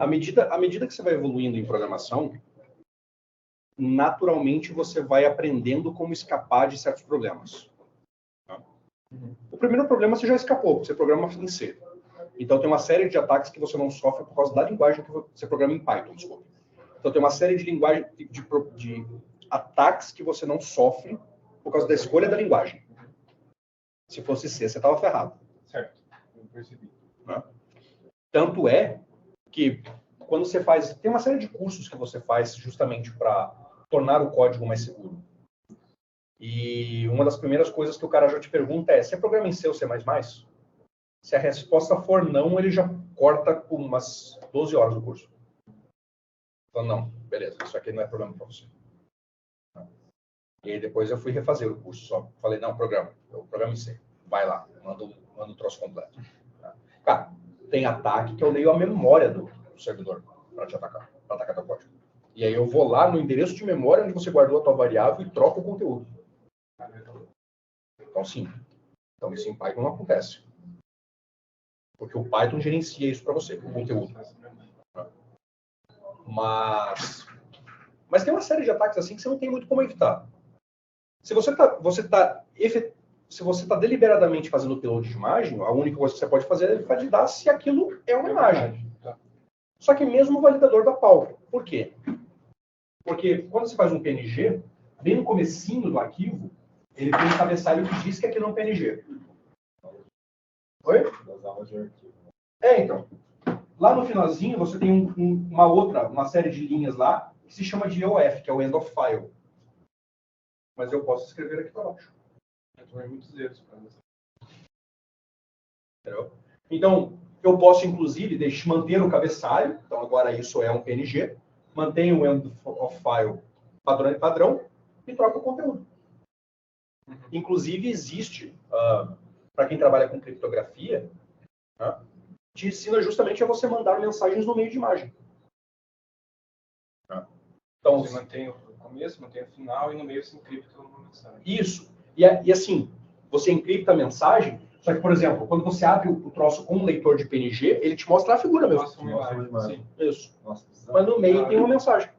À medida que você vai evoluindo em programação, naturalmente você vai aprendendo como escapar de certos problemas. Tá? O primeiro problema você já escapou, porque você programa em C. Então tem uma série de ataques que você não sofre por causa da linguagem que você programa em Python, desculpa. Então tem uma série de ataques que você não sofre por causa da escolha da linguagem. Se fosse C, você estava ferrado. Certo, eu percebi. Né? Tanto é que quando você faz... Tem uma série de cursos que você faz justamente para tornar o código mais seguro. E uma das primeiras coisas que o cara já te pergunta é: você programa em C ou C++? Se a resposta for não, ele já corta com umas 12 horas do curso. Então, não, beleza, isso aqui não é problema para você. E aí depois eu fui refazer o curso, só falei, não, eu programo em C. Vai lá, manda o troço completo. Cara, tem ataque que eu leio a memória do servidor para te atacar, para atacar teu código. E aí eu vou lá no endereço de memória onde você guardou a tua variável e troco o conteúdo. Então, sim. Então, isso em Python não acontece. Porque o Python gerencia isso para você, o conteúdo. Mas tem uma série de ataques assim que você não tem muito como evitar. Se você tá deliberadamente fazendo upload de imagem, a única coisa que você pode fazer é validar se aquilo é uma imagem. Só que mesmo o validador dá pau. Por quê? Porque quando você faz um PNG, bem no comecinho do arquivo, ele tem um cabeçalho que diz que aquilo é um PNG. Oi? Então. Lá no finalzinho, você tem uma série de linhas lá, que se chama de EOF, que é o End of File. Mas eu posso escrever aqui para baixo. Eu tomei muitos erros para você. Entendeu? Então, eu posso, inclusive, manter o cabeçalho. Então, agora isso é um PNG. Mantenho o End of File padrão e troco o conteúdo. Inclusive, existe, para quem trabalha com criptografia, te ensina justamente a você mandar mensagens no meio de imagem. Então, você mantém o começo, mantém o final e no meio você encripta uma mensagem. Isso. E assim, você encripta a mensagem, só que, por exemplo, quando você abre o troço com um leitor de PNG, ele te mostra a figura mesmo. Mostra uma imagem. Sim. Isso. Nossa, mas no meio tem uma mensagem.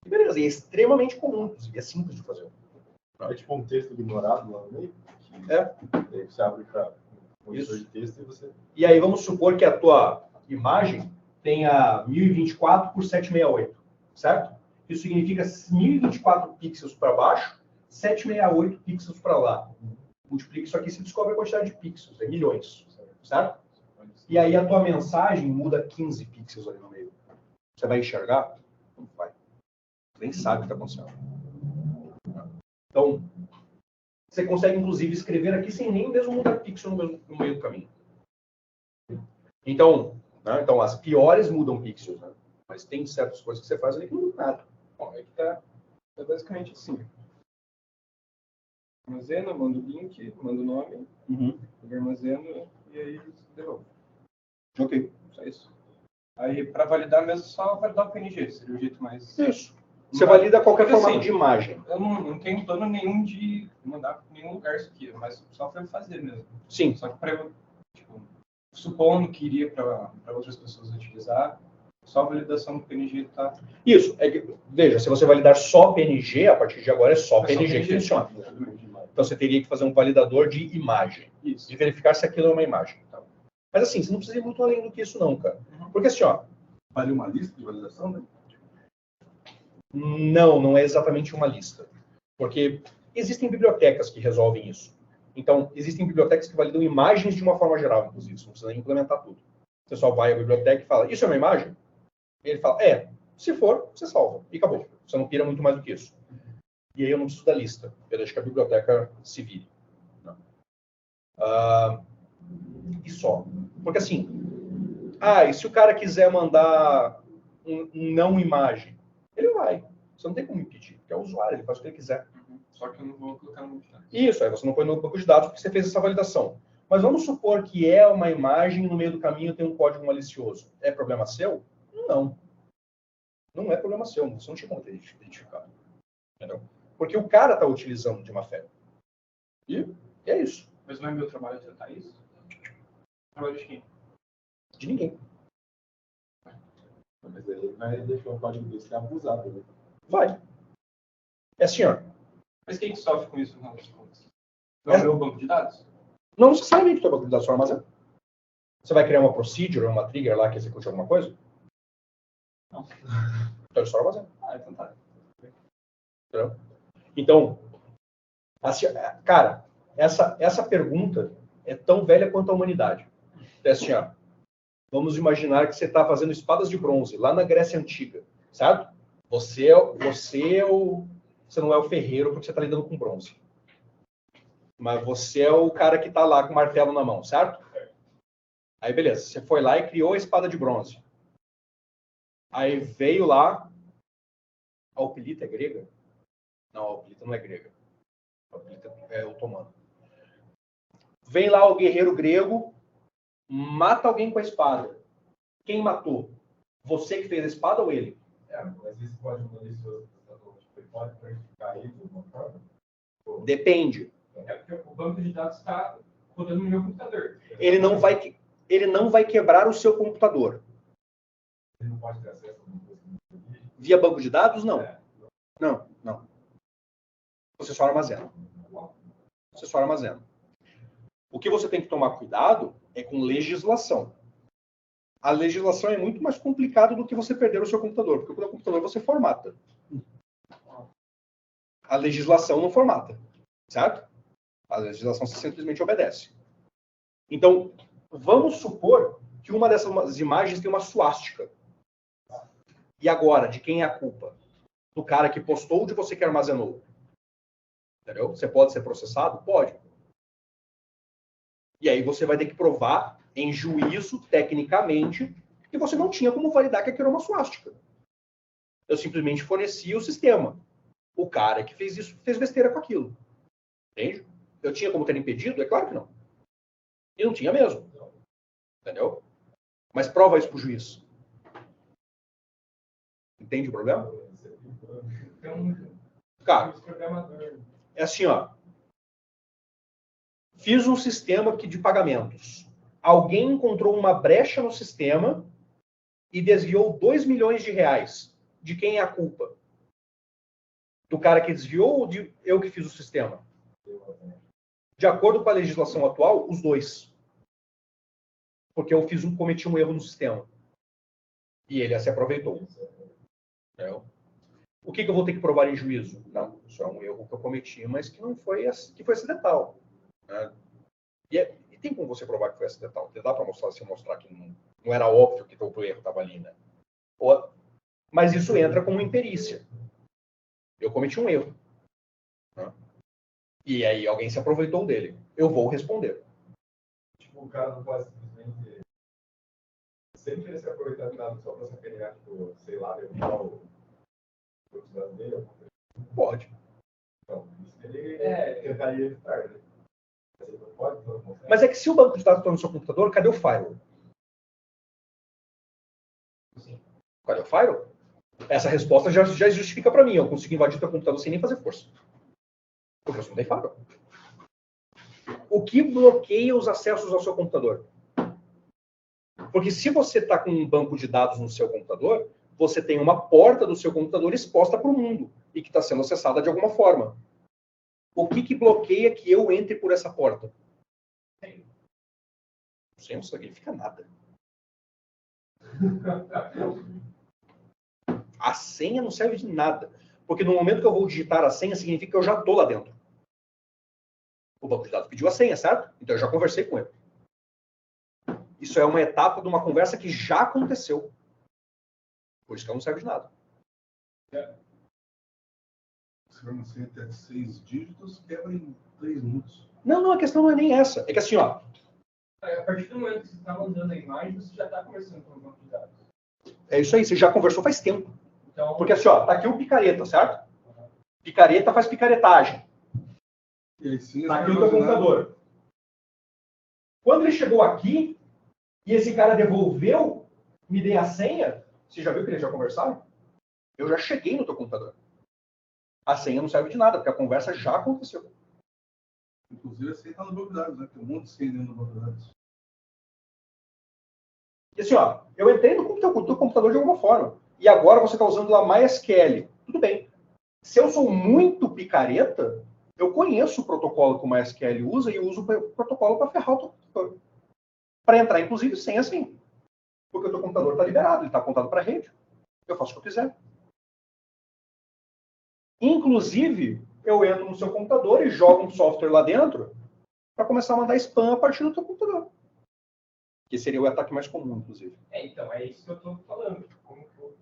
E beleza, e é extremamente comum, inclusive, é simples de fazer. É tipo um texto ignorado lá no meio? Aí você abre para um editor de texto e você... E aí vamos supor que a tua imagem tenha 1024 por 768, certo? Isso significa 1024 pixels para baixo, 768 pixels para lá. Multiplica isso aqui e você descobre a quantidade de pixels, é milhões, certo? E aí a tua mensagem muda 15 pixels ali no meio. Você vai enxergar? Não vai. Você nem sabe o que está acontecendo. Então, você consegue, inclusive, escrever aqui sem nem mesmo mudar pixel no meio do caminho. Então, as piores mudam pixels, né? Mas tem certas coisas que você faz ali que não muda nada. Bom, aí que tá basicamente assim. Armazena, manda o link, manda o nome, eu armazeno e aí devolve. Ok. Só isso. Aí, para validar mesmo, só validar o PNG, seria o jeito mais... Isso. Você valida qualquer formato de imagem. Eu não tenho plano nenhum de mandar para nenhum lugar isso aqui, mas só para eu fazer mesmo. Sim. Só que para eu, supondo que iria para outras pessoas utilizar, só a validação do PNG está... Isso. Veja, se você validar só PNG, a partir de agora é só PNG que funciona. Então você teria que fazer um validador de imagem. Isso. De verificar se aquilo é uma imagem. Tá? Mas assim, você não precisa ir muito além do que isso não, cara. Porque assim, Vale uma lista de validação, né? Não é exatamente uma lista. Porque existem bibliotecas que resolvem isso. Então, existem bibliotecas que validam imagens de uma forma geral, inclusive. Você não precisa nem implementar tudo. Você só vai à biblioteca e fala, isso é uma imagem? E ele fala, se for, você salva. E acabou. Você não pira muito mais do que isso. E aí eu não preciso da lista. Eu deixo que a biblioteca se vire. E só. Porque assim, e se o cara quiser mandar um não imagem? Ele vai. Você não tem como impedir, porque é o usuário, ele faz o que ele quiser. Só que eu não vou colocar no banco de dados. Isso, aí você não põe no banco de dados porque você fez essa validação. Mas vamos supor que é uma imagem e no meio do caminho tem um código malicioso. É problema seu? Não. Não é problema seu, você não tinha como ter identificado. Entendeu? Porque o cara está utilizando de má fé. E é isso. Mas não é meu trabalho tratar isso? Trabalho de quem? De ninguém. Mas aí ele vai deixar o código desse abusado, né? Vai. É assim, ó. Mas quem que sofre com isso, no final das contas? Não é o meu banco de dados? Não necessariamente o teu banco de dados só armazena. Você vai criar uma procedure, uma trigger lá que execute alguma coisa? Não. Então ele só armazena. Ah, então tá. Entendeu? Então, assim, cara, essa pergunta é tão velha quanto a humanidade. É assim, ó. Vamos imaginar que você está fazendo espadas de bronze lá na Grécia Antiga, certo? Você não é o ferreiro porque você está lidando com bronze. Mas você é o cara que está lá com o martelo na mão, certo? Aí, beleza. Você foi lá e criou a espada de bronze. Aí veio lá... A Hoplita é grega? Não, a Hoplita não é grega. A Hoplita é otomana. Vem lá o guerreiro grego, mata alguém com a espada. Quem matou? Você que fez a espada ou ele? Mas isso pode malicioso. Você pode verificar isso de alguma forma? Depende. É porque o banco de dados está rodando no meu computador. Ele não vai quebrar o seu computador. Ele não pode ter acesso a uma coisa. Via banco de dados, não. Não. Você só armazena. Você só armazena. O que você tem que tomar cuidado é com legislação. A legislação é muito mais complicada do que você perder o seu computador, porque o computador você formata. A legislação não formata, certo? A legislação você simplesmente obedece. Então, vamos supor que uma dessas imagens tem uma suástica. E agora, de quem é a culpa? Do cara que postou ou de você que armazenou? Entendeu? Você pode ser processado? Pode. E aí você vai ter que provar em juízo, tecnicamente, que você não tinha como validar que aquilo era uma suástica. Eu simplesmente forneci o sistema. O cara que fez isso fez besteira com aquilo. Entende? Eu tinha como ter impedido? É claro que não. E não tinha mesmo. Entendeu? Mas prova isso pro juiz. Entende o problema? Cara, é assim, ó. Fiz um sistema de pagamentos. Alguém encontrou uma brecha no sistema e desviou 2 milhões de reais. De quem é a culpa? Do cara que desviou ou de eu que fiz o sistema? De acordo com a legislação atual, os dois. Porque eu cometi um erro no sistema. E ele se aproveitou. Entendeu? O que eu vou ter que provar em juízo? Não, isso é um erro que eu cometi, mas que não foi, que foi acidental. Né? E tem como você provar que foi acidental? Dá para mostrar que não era óbvio que o erro estava ali, né? Mas isso entra como imperícia. Eu cometi um erro. Né? E aí alguém se aproveitou dele. Eu vou responder. Tipo, o cara não pode simplesmente sem querer se aproveitar de nada só para sacanear, tipo, sei lá, derrubar o utilizador dele. Pode. Então, isso ele tentaria evitar, né? Mas ele não pode, então não consegue. Mas é que se o banco de dados está no seu computador, cadê o firewall? Cadê o firewall? Essa resposta já justifica para mim. Eu consigo invadir o teu computador sem nem fazer força. Porque você não tem firewall. O que bloqueia os acessos ao seu computador? Porque se você está com um banco de dados no seu computador, você tem uma porta do seu computador exposta para o mundo e que está sendo acessada de alguma forma. O que bloqueia que eu entre por essa porta? Sem não significa nada. A senha não serve de nada. Porque no momento que eu vou digitar a senha, significa que eu já estou lá dentro. O banco de dados pediu a senha, certo? Então eu já conversei com ele. Isso é uma etapa de uma conversa que já aconteceu. Por isso que ela não serve de nada. Se for uma senha até 6 dígitos, quebra em 3 minutos. Não, a questão não é nem essa. É que assim, ó. A partir do momento que você está mandando a imagem, você já está conversando com o banco de dados. É isso aí, você já conversou faz tempo. Então, porque assim, ó, tá aqui o picareta, certo? Picareta faz picaretagem. E aí sim, Tá aqui o teu computador. Quando ele chegou aqui, e esse cara devolveu, me dei a senha, você já viu que eles já conversaram? Eu já cheguei no teu computador. A senha não serve de nada, porque a conversa já aconteceu. Inclusive, a senha está no banco de dados, né? Tem um monte de senha dentro do banco de dados. E assim, ó, Eu entrei no teu computador de alguma forma. E agora você está usando lá MySQL. Tudo bem. Se eu sou muito picareta, eu conheço o protocolo que o MySQL usa e uso o protocolo para ferrar o teu computador. Para entrar, inclusive, sem assim. Porque o teu computador está liberado, ele está apontado para a rede. Eu faço o que eu quiser. Inclusive, eu entro no seu computador e jogo um software lá dentro para começar a mandar spam a partir do teu computador. Que seria o ataque mais comum, inclusive. Então, é isso que eu estou falando. Como que eu vou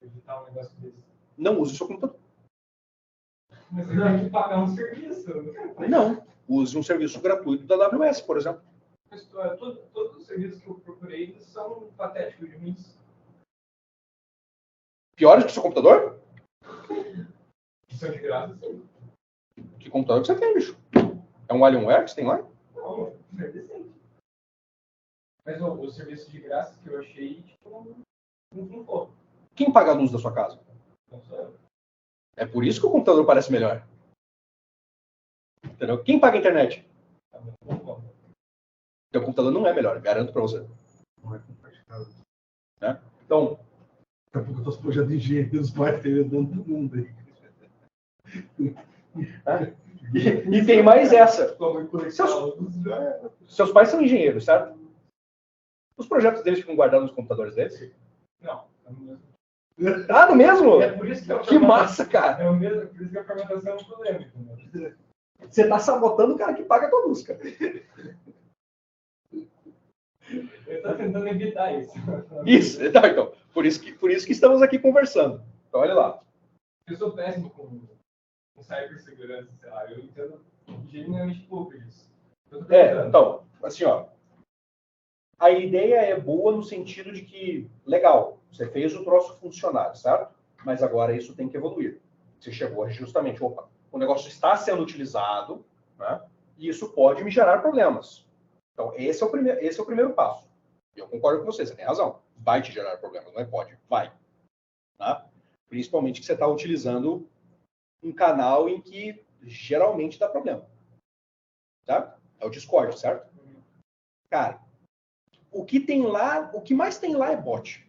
evitar um negócio desse? Não use o seu computador. Mas você tem que pagar um serviço. Não. Use um serviço gratuito da AWS, por exemplo. Mas, todos os serviços que eu procurei são patéticos de mim. Piores que o seu computador? Que são de graça, sim. Que computador que você tem, bicho? É um Alienware que você tem lá? Não, é decente. Mas o serviço de graça que eu achei, tipo, não foi. Quem paga a luz da sua casa? Não sou eu. É por isso que o computador parece melhor. Entendeu? Quem paga a internet? Tá bom. Teu computador não é melhor, garanto pra você. Não é compartilhado. Né? Então, Daqui a pouco eu tô projetos de engenheiros vai ter dando todo mundo aí. e tem mais essa. Como conectar Seus pais são engenheiros, certo? Os projetos deles ficam guardados nos computadores deles? Não, é o mesmo. Ah, no mesmo? É por isso que Que massa, cara. É o mesmo, por isso que a formatação é um problema, entendeu? Você tá sabotando o cara que paga a tua luz, cara. Eu tô tentando evitar isso. Isso, então. Por isso que estamos aqui conversando. Então, olha lá. Eu sou péssimo com cibersegurança, sei lá. Eu entendo genuinamente pouco disso. Eu tô tentando. Então, assim, ó. A ideia é boa no sentido de que, legal, você fez o troço funcionar, certo? Mas agora isso tem que evoluir. Você chegou justamente, opa, o negócio está sendo utilizado, né? E isso pode me gerar problemas. Então, esse é o primeiro passo. Eu concordo com você tem razão. Vai te gerar problemas, não é pode, vai. Tá? Principalmente que você está utilizando um canal em que geralmente dá problema. Tá? É o Discord, certo? Cara, o que tem lá, o que mais tem lá é bot.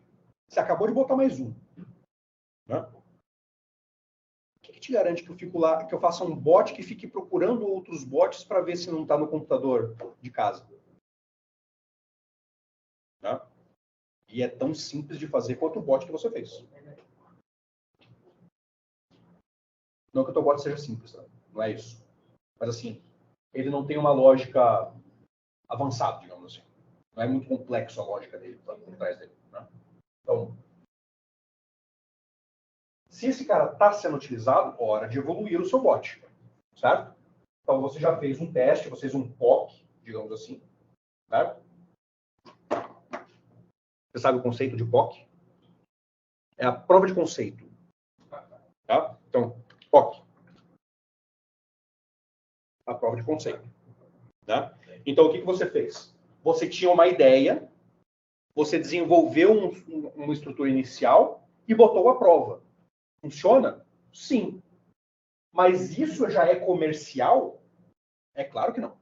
Você acabou de botar mais um. Né? O que te garante que eu fico lá, que eu faça um bot que fique procurando outros bots para ver se não está no computador de casa? Né? E é tão simples de fazer quanto o bot que você fez. Não que o teu bot seja simples, tá? Não é isso. Mas assim, ele não tem uma lógica avançada, digamos assim. Não é muito complexo a lógica dele, por trás dele. Né? Então, se esse cara está sendo utilizado, hora de evoluir o seu bot. Certo? Então, você já fez um teste, você fez um POC, digamos assim. Certo? Você sabe o conceito de POC? É a prova de conceito. Tá? Então, POC. A prova de conceito. Tá? Então, o que você fez? Você tinha uma ideia, você desenvolveu uma estrutura inicial e botou a prova. Funciona? Sim. Mas isso já é comercial? É claro que não.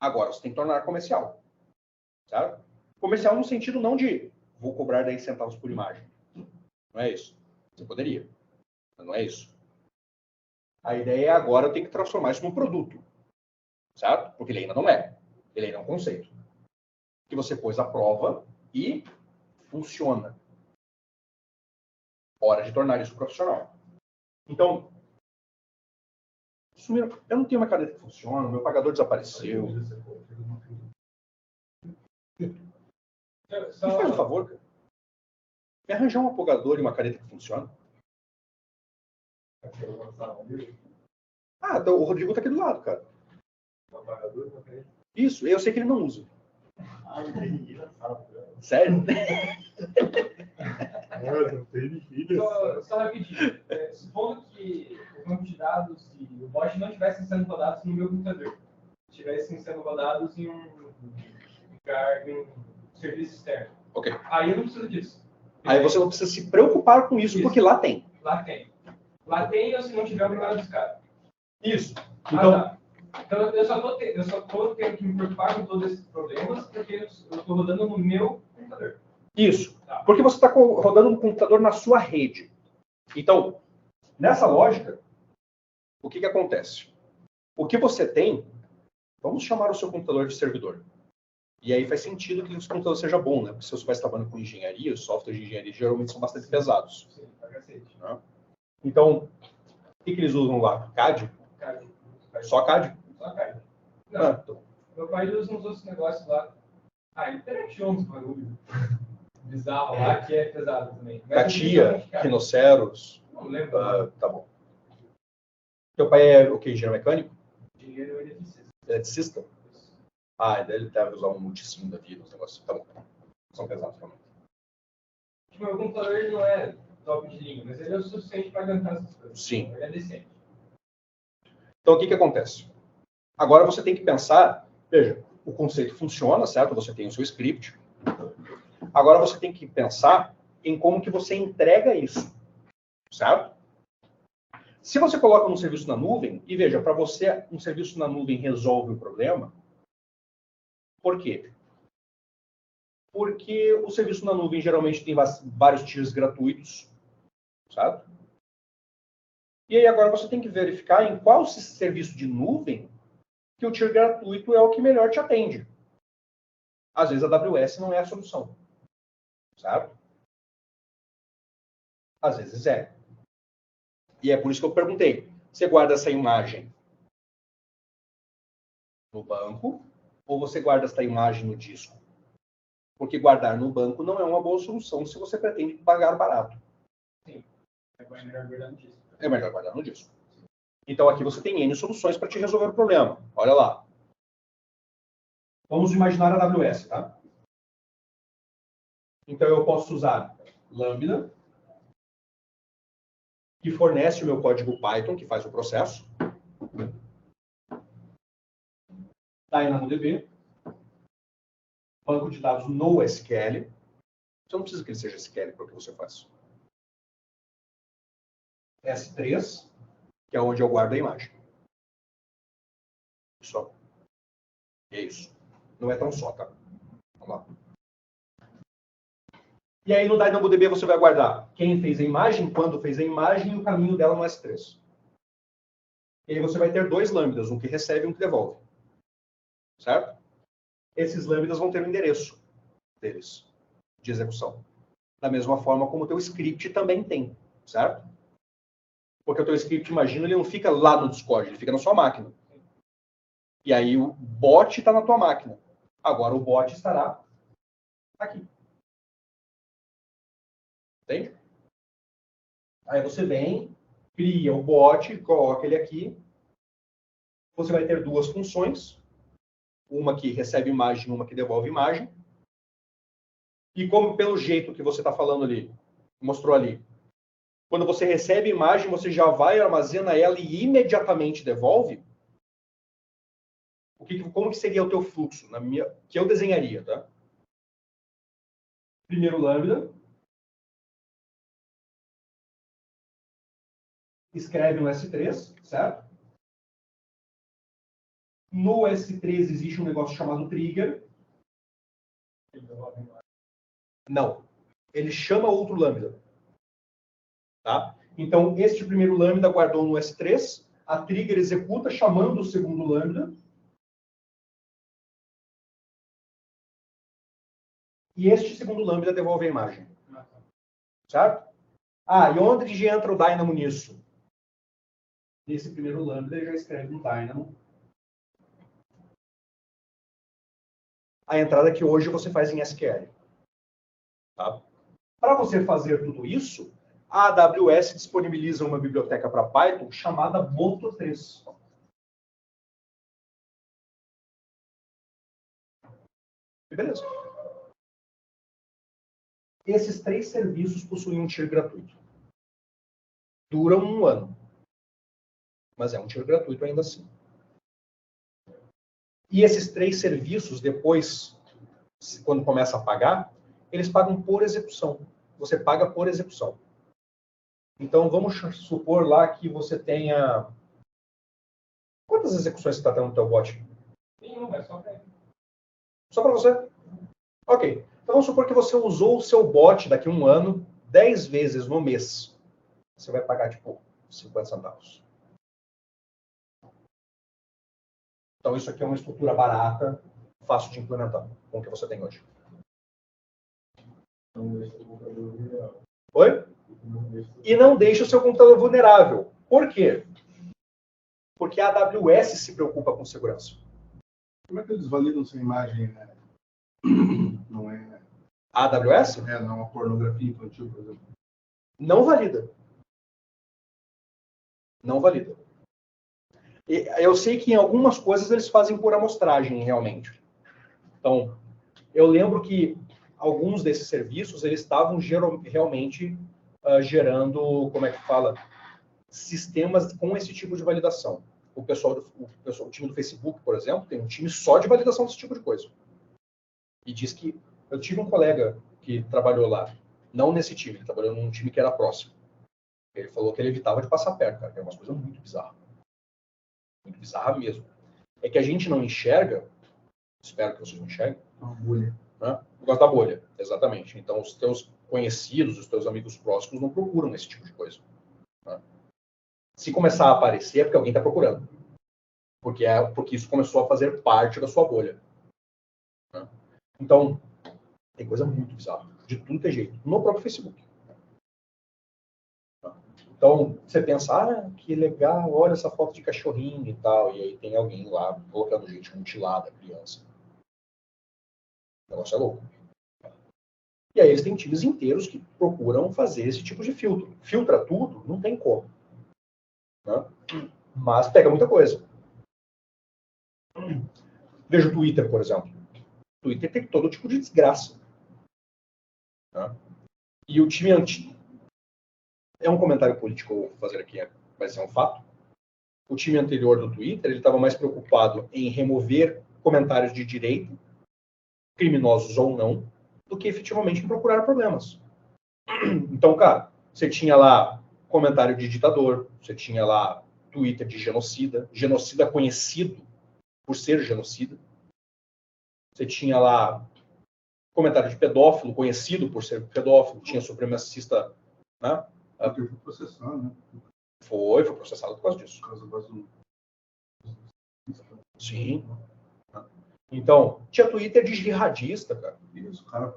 Agora, você tem que tornar comercial. Certo? Comercial no sentido não de vou cobrar 10 centavos por imagem. Não é isso. Você poderia. Mas não é isso. A ideia é agora eu tenho que transformar isso num produto. Certo? Porque ele ainda não é. Ele ainda é um conceito. Que você pôs à prova e funciona. Hora de tornar isso profissional. Então, eu não tenho uma caneta que funciona, meu pagador desapareceu. Me faz um favor, cara. Me arranjar um apagador e uma caneta que funciona. Ah, então o Rodrigo tá aqui do lado, cara. Isso, eu sei que ele não usa. Sério? Só rapidinho. Supondo que o banco de dados e o bot não estivessem sendo rodados no meu computador. Estivessem sendo rodados em um lugar, em um serviço externo. Ok. Aí eu não preciso disso. Aí você não precisa se preocupar com isso, porque lá tem. Lá tem. Lá tem, ou se não tiver, obrigado a buscar. Isso. Então, tá. Então eu só tô tendo que me preocupar com todos esses problemas porque eu estou rodando no meu computador. Isso. Porque você está rodando um computador na sua rede. Então, nessa lógica, o que acontece? O que você tem, vamos chamar o seu computador de servidor. E aí faz sentido que o computador seja bom, né? Porque se você vai trabalhando com engenharia, os softwares de engenharia geralmente são bastante pesados. Sim, Né? Então, o que eles usam lá? CAD? Só CAD? Só CAD. Não, Então. meu pai usa uns outros negócios lá. Interaction uns barulho bizarro lá, que é pesado também. Catia, rinoceros. Não lembro. Tá bom. Teu pai é o que? Engenheiro mecânico? Engenheiro eletricista. Eletricista? Ele deve usar um multisim da vida, os negócios. Tá bom. São pesados, realmente. Tipo, meu computador ele não é top de linha, mas ele é o suficiente para aguentar essas coisas. Sim. Ele é decente. Então, o que acontece? Agora você tem que pensar, veja, o conceito funciona, certo? Você tem o seu script. Agora você tem que pensar em como que você entrega isso, certo? Se você coloca um serviço na nuvem, e veja, para você um serviço na nuvem resolve o problema, por quê? Porque o serviço na nuvem geralmente tem vários tiers gratuitos, certo? E aí agora você tem que verificar em qual serviço de nuvem que o tier gratuito é o que melhor te atende. Às vezes a AWS não é a solução, certo? Às vezes é. E é por isso que eu perguntei, você guarda essa imagem no banco ou você guarda essa imagem no disco? Porque guardar no banco não é uma boa solução se você pretende pagar barato. Sim. É melhor guardar no disco. É melhor guardar no disco. Então aqui você tem N soluções para te resolver o problema. Olha lá. Vamos imaginar a AWS, tá? Então eu posso usar Lambda, que fornece o meu código Python, que faz o processo. DynamoDB, banco de dados NoSQL. Você não precisa que ele seja SQL para o que você faz. S3, que é onde eu guardo a imagem. Só. E é isso. Não é tão só, tá? Vamos lá. E aí no DynamoDB você vai guardar quem fez a imagem, quando fez a imagem e o caminho dela no S3. E aí você vai ter dois lambdas, um que recebe e um que devolve. Certo? Esses lambdas vão ter o endereço deles, de execução. Da mesma forma como o teu script também tem. Certo? Porque o teu script, imagina, ele não fica lá no Discord, ele fica na sua máquina. E aí o bot está na tua máquina. Agora o bot estará aqui. Entende? Aí você vem, cria o bot, coloca ele aqui. Você vai ter duas funções. Uma que recebe imagem, uma que devolve imagem. E como pelo jeito que você está falando ali, mostrou ali, quando você recebe imagem, você já vai, armazena ela e imediatamente devolve. Como que seria o teu fluxo? Que eu desenharia, tá? Primeiro lambda. Escreve no S3, certo? No S3 existe um negócio chamado trigger. Não. Ele chama outro lambda. Tá? Então, este primeiro lambda guardou no S3. A trigger executa chamando o segundo lambda. E este segundo lambda devolve a imagem. Certo? E onde entra o Dynamo nisso? Nesse primeiro lambda, ele já escreve no Dynamo a entrada que hoje você faz em SQL. Tá? Para você fazer tudo isso, a AWS disponibiliza uma biblioteca para Python chamada Moto3. Beleza. Esses três serviços possuem um tier gratuito. Duram 1 ano. Mas é um tier gratuito ainda assim. E esses três serviços, depois, quando começa a pagar, eles pagam por execução. Você paga por execução. Então, vamos supor lá que você tenha... Quantas execuções você está tendo no teu bot? Nenhuma, é só para ele. Só para você? Ok. Então, vamos supor que você usou o seu bot daqui a um ano 10 vezes no mês. Você vai pagar, tipo, 50 centavos. Então, isso aqui é uma estrutura barata, fácil de implementar com o que você tem hoje. Oi? E não deixe o seu computador vulnerável. Por quê? Porque a AWS se preocupa com segurança. Como é que eles validam se a imagem não é... A AWS? Não é uma pornografia infantil, por exemplo? Não valida. Não valida. E eu sei que em algumas coisas eles fazem por amostragem, realmente. Então, eu lembro que alguns desses serviços, eles estavam realmente gerando, como é que fala, sistemas com esse tipo de validação. O time do Facebook, por exemplo, tem um time só de validação desse tipo de coisa. E diz que... Eu tive um colega que trabalhou lá, não nesse time, ele trabalhou num time que era próximo. Ele falou que ele evitava de passar perto, cara, que é uma coisa muito bizarra. Muito bizarra mesmo. É que a gente não enxerga, espero que vocês não enxerguem, Uma bolha. né? Por causa da bolha, exatamente. Então, os teus conhecidos, os teus amigos próximos não procuram esse tipo de coisa. Né? Se começar a aparecer, é porque alguém está procurando. Porque isso começou a fazer parte da sua bolha. Né? Então, tem coisa muito bizarra, de tudo que é jeito, no próprio Facebook. Então, você pensa, que legal, olha essa foto de cachorrinho e tal, e aí tem alguém lá colocando gente mutilada, criança. O negócio é louco. E aí eles têm times inteiros que procuram fazer esse tipo de filtro. Filtra tudo, não tem como. Né? Mas pega muita coisa. Veja o Twitter, por exemplo. O Twitter tem todo tipo de desgraça. Né? E o time antigo. É um comentário político que eu vou fazer aqui, vai ser um fato. O time anterior do Twitter, ele estava mais preocupado em remover comentários de direita, criminosos ou não, do que efetivamente em procurar problemas. Então, cara, você tinha lá comentário de ditador, você tinha lá Twitter de genocida conhecido por ser genocida. Você tinha lá comentário de pedófilo conhecido por ser pedófilo, tinha supremacista, né? Porque foi processado, né? Foi processado por causa disso. Por causa do... Sim. Então, tinha Twitter de jihadista, cara. Isso, o cara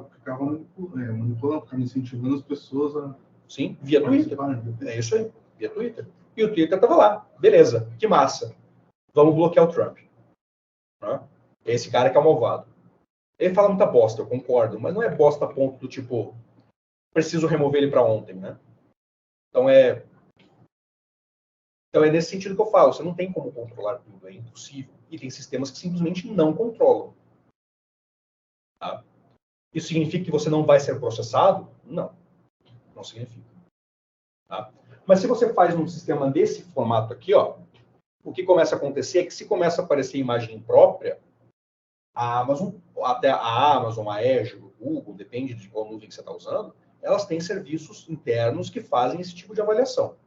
ficava manipulando, ficava incentivando as pessoas a... Sim, via Twitter. Né? É isso aí, via Twitter. E o Twitter tava lá. Beleza, que massa. Vamos bloquear o Trump. Né? Esse cara que é o malvado. Ele fala muita bosta, eu concordo, mas não é bosta a ponto do tipo, preciso remover ele para ontem, né? Então é nesse sentido que eu falo, você não tem como controlar tudo, é impossível. E tem sistemas que simplesmente não controlam. Tá? Isso significa que você não vai ser processado? Não. Não significa. Tá? Mas se você faz um sistema desse formato aqui, ó, o que começa a acontecer é que se começa a aparecer imagem própria, a Amazon, até a Amazon, a Azure, o Google, depende de qual nuvem que você está usando, elas têm serviços internos que fazem esse tipo de avaliação.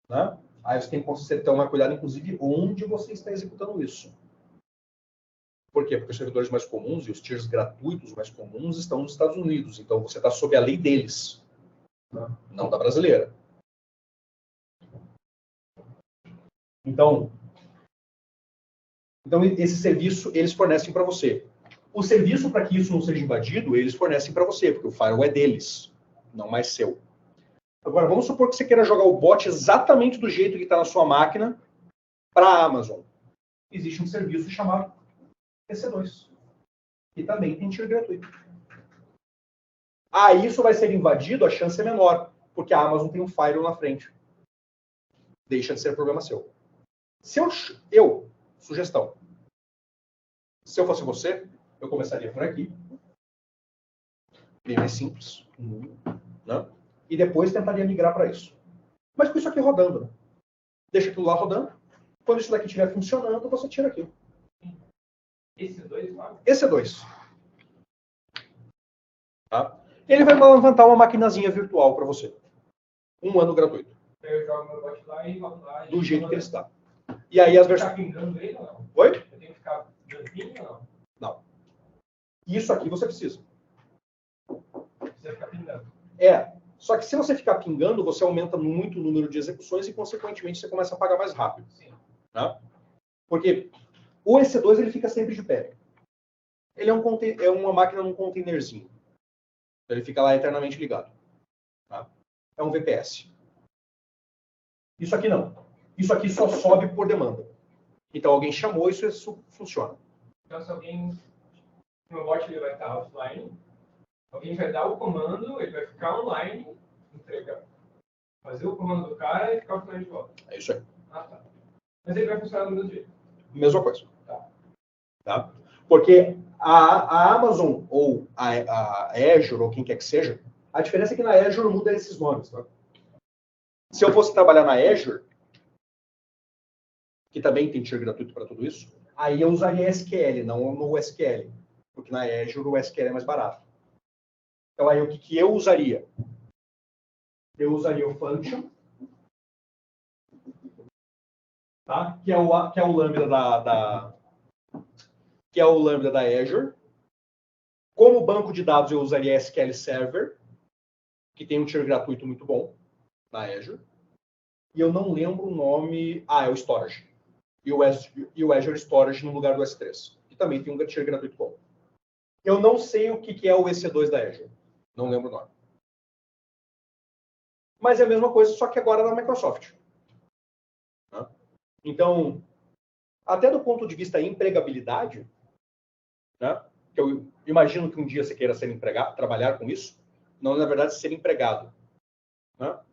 Né? Aí você tem que tomar cuidado, inclusive, onde você está executando isso. Por quê? Porque os servidores mais comuns e os tiers gratuitos mais comuns estão nos Estados Unidos. Então, você está sob a lei deles, não da brasileira. Então, esse serviço eles fornecem para você. O serviço para que isso não seja invadido, eles fornecem para você, porque o firewall é deles, não mais seu. Agora, vamos supor que você queira jogar o bot exatamente do jeito que está na sua máquina para a Amazon. Existe um serviço chamado EC2, que também tem tier gratuito. Isso vai ser invadido, a chance é menor, porque a Amazon tem um firewall na frente. Deixa de ser problema seu. Sugestão. Se eu fosse você, eu começaria por aqui. Bem mais simples. Né? E depois tentaria migrar para isso. Mas com isso aqui rodando. Né? Deixa aquilo lá rodando. Quando isso daqui estiver funcionando, você tira aquilo. Esse 2 lá? Esse é 2. Tá? Ele vai levantar uma maquinazinha virtual para você. 1 ano gratuito. Eu jogo meu bot lá e rodo lá. Do jeito que ele está. E aí as versões... Tá pingando ele ou não? Oi? Eu tenho que ficar dando ping ou não? Isso aqui você precisa. Precisa ficar pingando. Só que se você ficar pingando, você aumenta muito o número de execuções e, consequentemente, você começa a pagar mais rápido. Sim. Tá? Porque o EC2 ele fica sempre de pé. Ele é uma máquina num containerzinho. Ele fica lá eternamente ligado. Tá? É um VPS. Isso aqui não. Isso aqui só sobe por demanda. Então alguém chamou, isso funciona. Então se alguém, o meu bot ele vai estar offline, alguém vai dar o comando, ele vai ficar online, entregar. Fazer o comando do cara e ficar offline de volta. É isso aí. Ah, tá. Mas ele vai funcionar do mesmo jeito. Mesma coisa. Tá. Porque a Amazon ou a Azure ou quem quer que seja, a diferença é que na Azure muda esses nomes. Tá? Se eu fosse trabalhar na Azure, que também tem tier gratuito para tudo isso, aí eu usaria SQL, não no SQL. Porque na Azure o SQL é mais barato. Então aí o que eu usaria? Eu usaria o Function, tá? que é o Lambda que é o Lambda da Azure. Como banco de dados, eu usaria SQL Server, que tem um tier gratuito muito bom na Azure. E eu não lembro o nome... é o Storage. E o Azure Storage no lugar do S3, que também tem um tier gratuito bom. Eu não sei o que é o EC2 da Azure. Não lembro o nome. Mas é a mesma coisa, só que agora na Microsoft. Então, até do ponto de vista empregabilidade, né, que eu imagino que um dia você queira ser empregado, trabalhar com isso, não, na verdade, ser empregado. Né?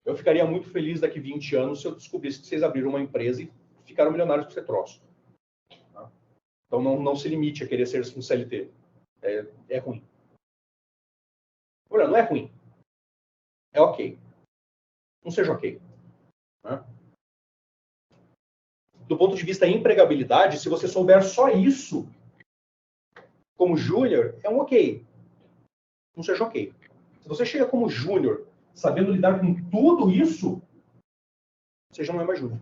Eu ficaria muito feliz daqui 20 anos se eu descobrisse que vocês abriram uma empresa e ficaram milionários com esse troço. Tá? Então, não se limite a querer ser um CLT. É ruim. Olha, não é ruim. É ok. Não seja ok. Né? Do ponto de vista empregabilidade, se você souber só isso, como júnior, é um ok. Não seja ok. Se você chega como júnior, sabendo lidar com tudo isso, você já não é mais júnior.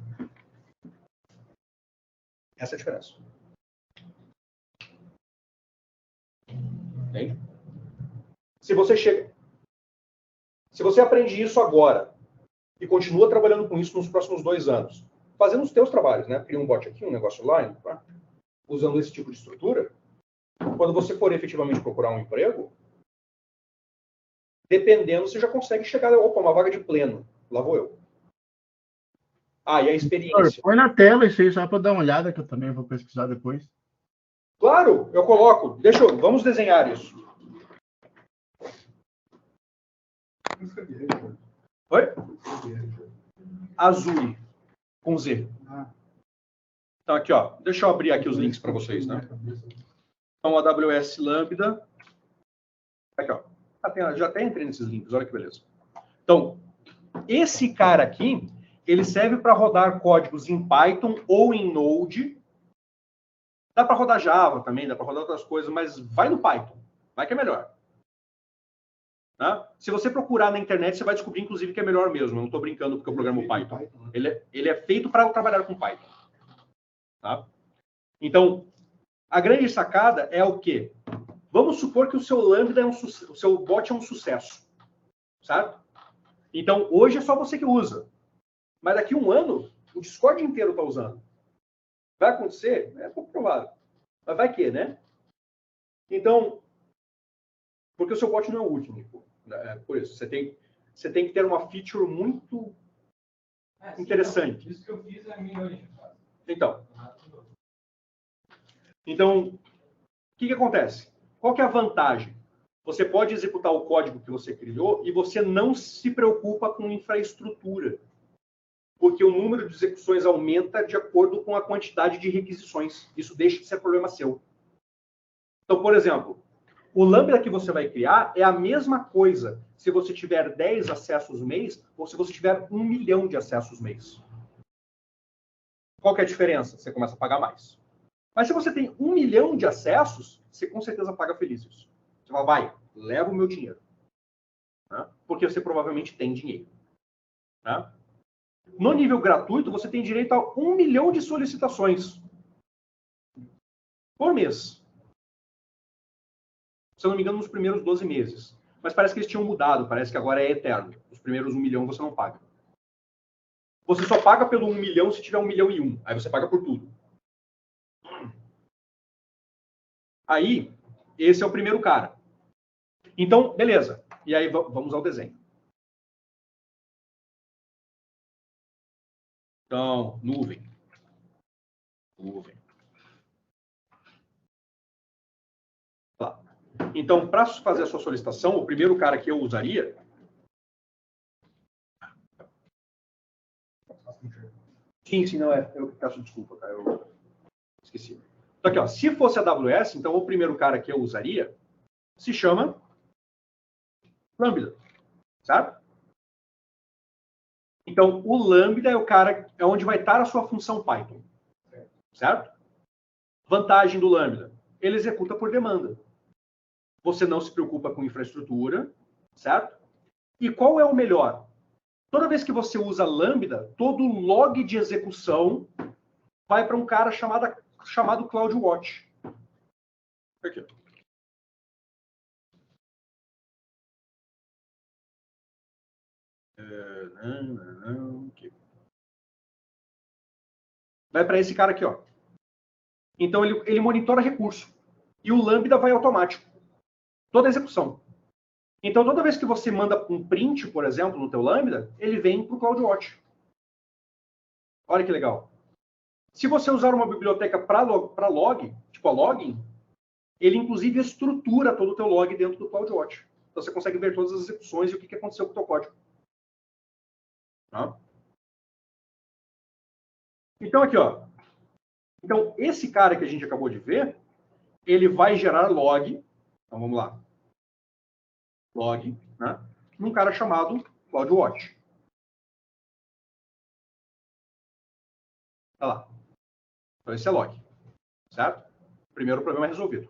Essa é a diferença. Entende? Se você aprende isso agora e continua trabalhando com isso nos próximos 2 anos, fazendo os teus trabalhos, né? Cria um bot aqui, um negócio online, tá? Usando esse tipo de estrutura, quando você for efetivamente procurar um emprego, dependendo, você já consegue chegar, uma vaga de pleno. Lá vou eu. E a experiência. Põe na tela isso aí, só para dar uma olhada, que eu também vou pesquisar depois. Claro, eu coloco. Vamos desenhar isso. Oi? Azul, com Z. Então, aqui, ó. Deixa eu abrir aqui os links para vocês, né? Então, AWS Lambda. Aqui, ó. Já até entrei nesses links, olha que beleza. Então, esse cara aqui, ele serve para rodar códigos em Python ou em Node. Dá para rodar Java também, dá para rodar outras coisas, mas vai no Python. Vai que é melhor. Tá? Se você procurar na internet, você vai descobrir, inclusive, que é melhor mesmo. Eu não estou brincando porque eu programo Python. Ele é feito para trabalhar com Python. Tá? Então, a grande sacada é o quê? Vamos supor que o seu Lambda o seu bot é um sucesso. Certo? Então, hoje é só você que usa. Mas daqui a 1 ano, o Discord inteiro está usando. Vai acontecer? É pouco provável. Mas vai que, né? Então, porque o seu bot não é o último. Por isso, você tem que ter uma feature muito interessante. Isso que eu fiz é a minha origem. Então, o que acontece? Qual que é a vantagem? Você pode executar o código que você criou e você não se preocupa com infraestrutura. Porque o número de execuções aumenta de acordo com a quantidade de requisições. Isso deixa de ser problema seu. Então, por exemplo, o Lambda que você vai criar é a mesma coisa se você tiver 10 acessos mês ou se você tiver 1 milhão de acessos mês. Qual que é a diferença? Você começa a pagar mais. Mas se você tem 1 milhão de acessos, você com certeza paga feliz isso. Você fala, vai, leva o meu dinheiro. Né? Porque você provavelmente tem dinheiro. Né? No nível gratuito, você tem direito a 1 milhão de solicitações. por mês. Se eu não me engano, nos primeiros 12 meses. Mas parece que eles tinham mudado, parece que agora é eterno. Os primeiros 1 milhão você não paga. Você só paga pelo 1 milhão se tiver 1 milhão e 1. Aí você paga por tudo. Aí, esse é o primeiro cara. Então, beleza. E aí, vamos ao desenho. Então, nuvem. Nuvem. Tá. Então, para fazer a sua solicitação, o primeiro cara que eu usaria... Sim, não é. Eu peço desculpa, tá? Eu esqueci. Então, aqui, ó. Se fosse a AWS, então o primeiro cara que eu usaria se chama Lambda, certo? Então, o Lambda é o cara, é onde vai estar a sua função Python, certo? Vantagem do Lambda, ele executa por demanda. Você não se preocupa com infraestrutura, certo? E qual é o melhor? Toda vez que você usa Lambda, todo o log de execução vai para um cara chamado CloudWatch. Aqui. Aqui. Vai para esse cara aqui, ó. Então ele monitora recurso. E o Lambda vai automático. Toda a execução. Então toda vez que você manda um print, por exemplo, no teu Lambda, ele vem para o CloudWatch. Olha que legal. Se você usar uma biblioteca para log, tipo a login, ele inclusive estrutura todo o teu log dentro do CloudWatch. Então você consegue ver todas as execuções e o que aconteceu com o teu código. Tá? Então aqui, ó. Então esse cara que a gente acabou de ver, ele vai gerar log. Então vamos lá. Log, né? Num cara chamado CloudWatch. Olha lá. Então esse é log, certo? Primeiro problema é resolvido.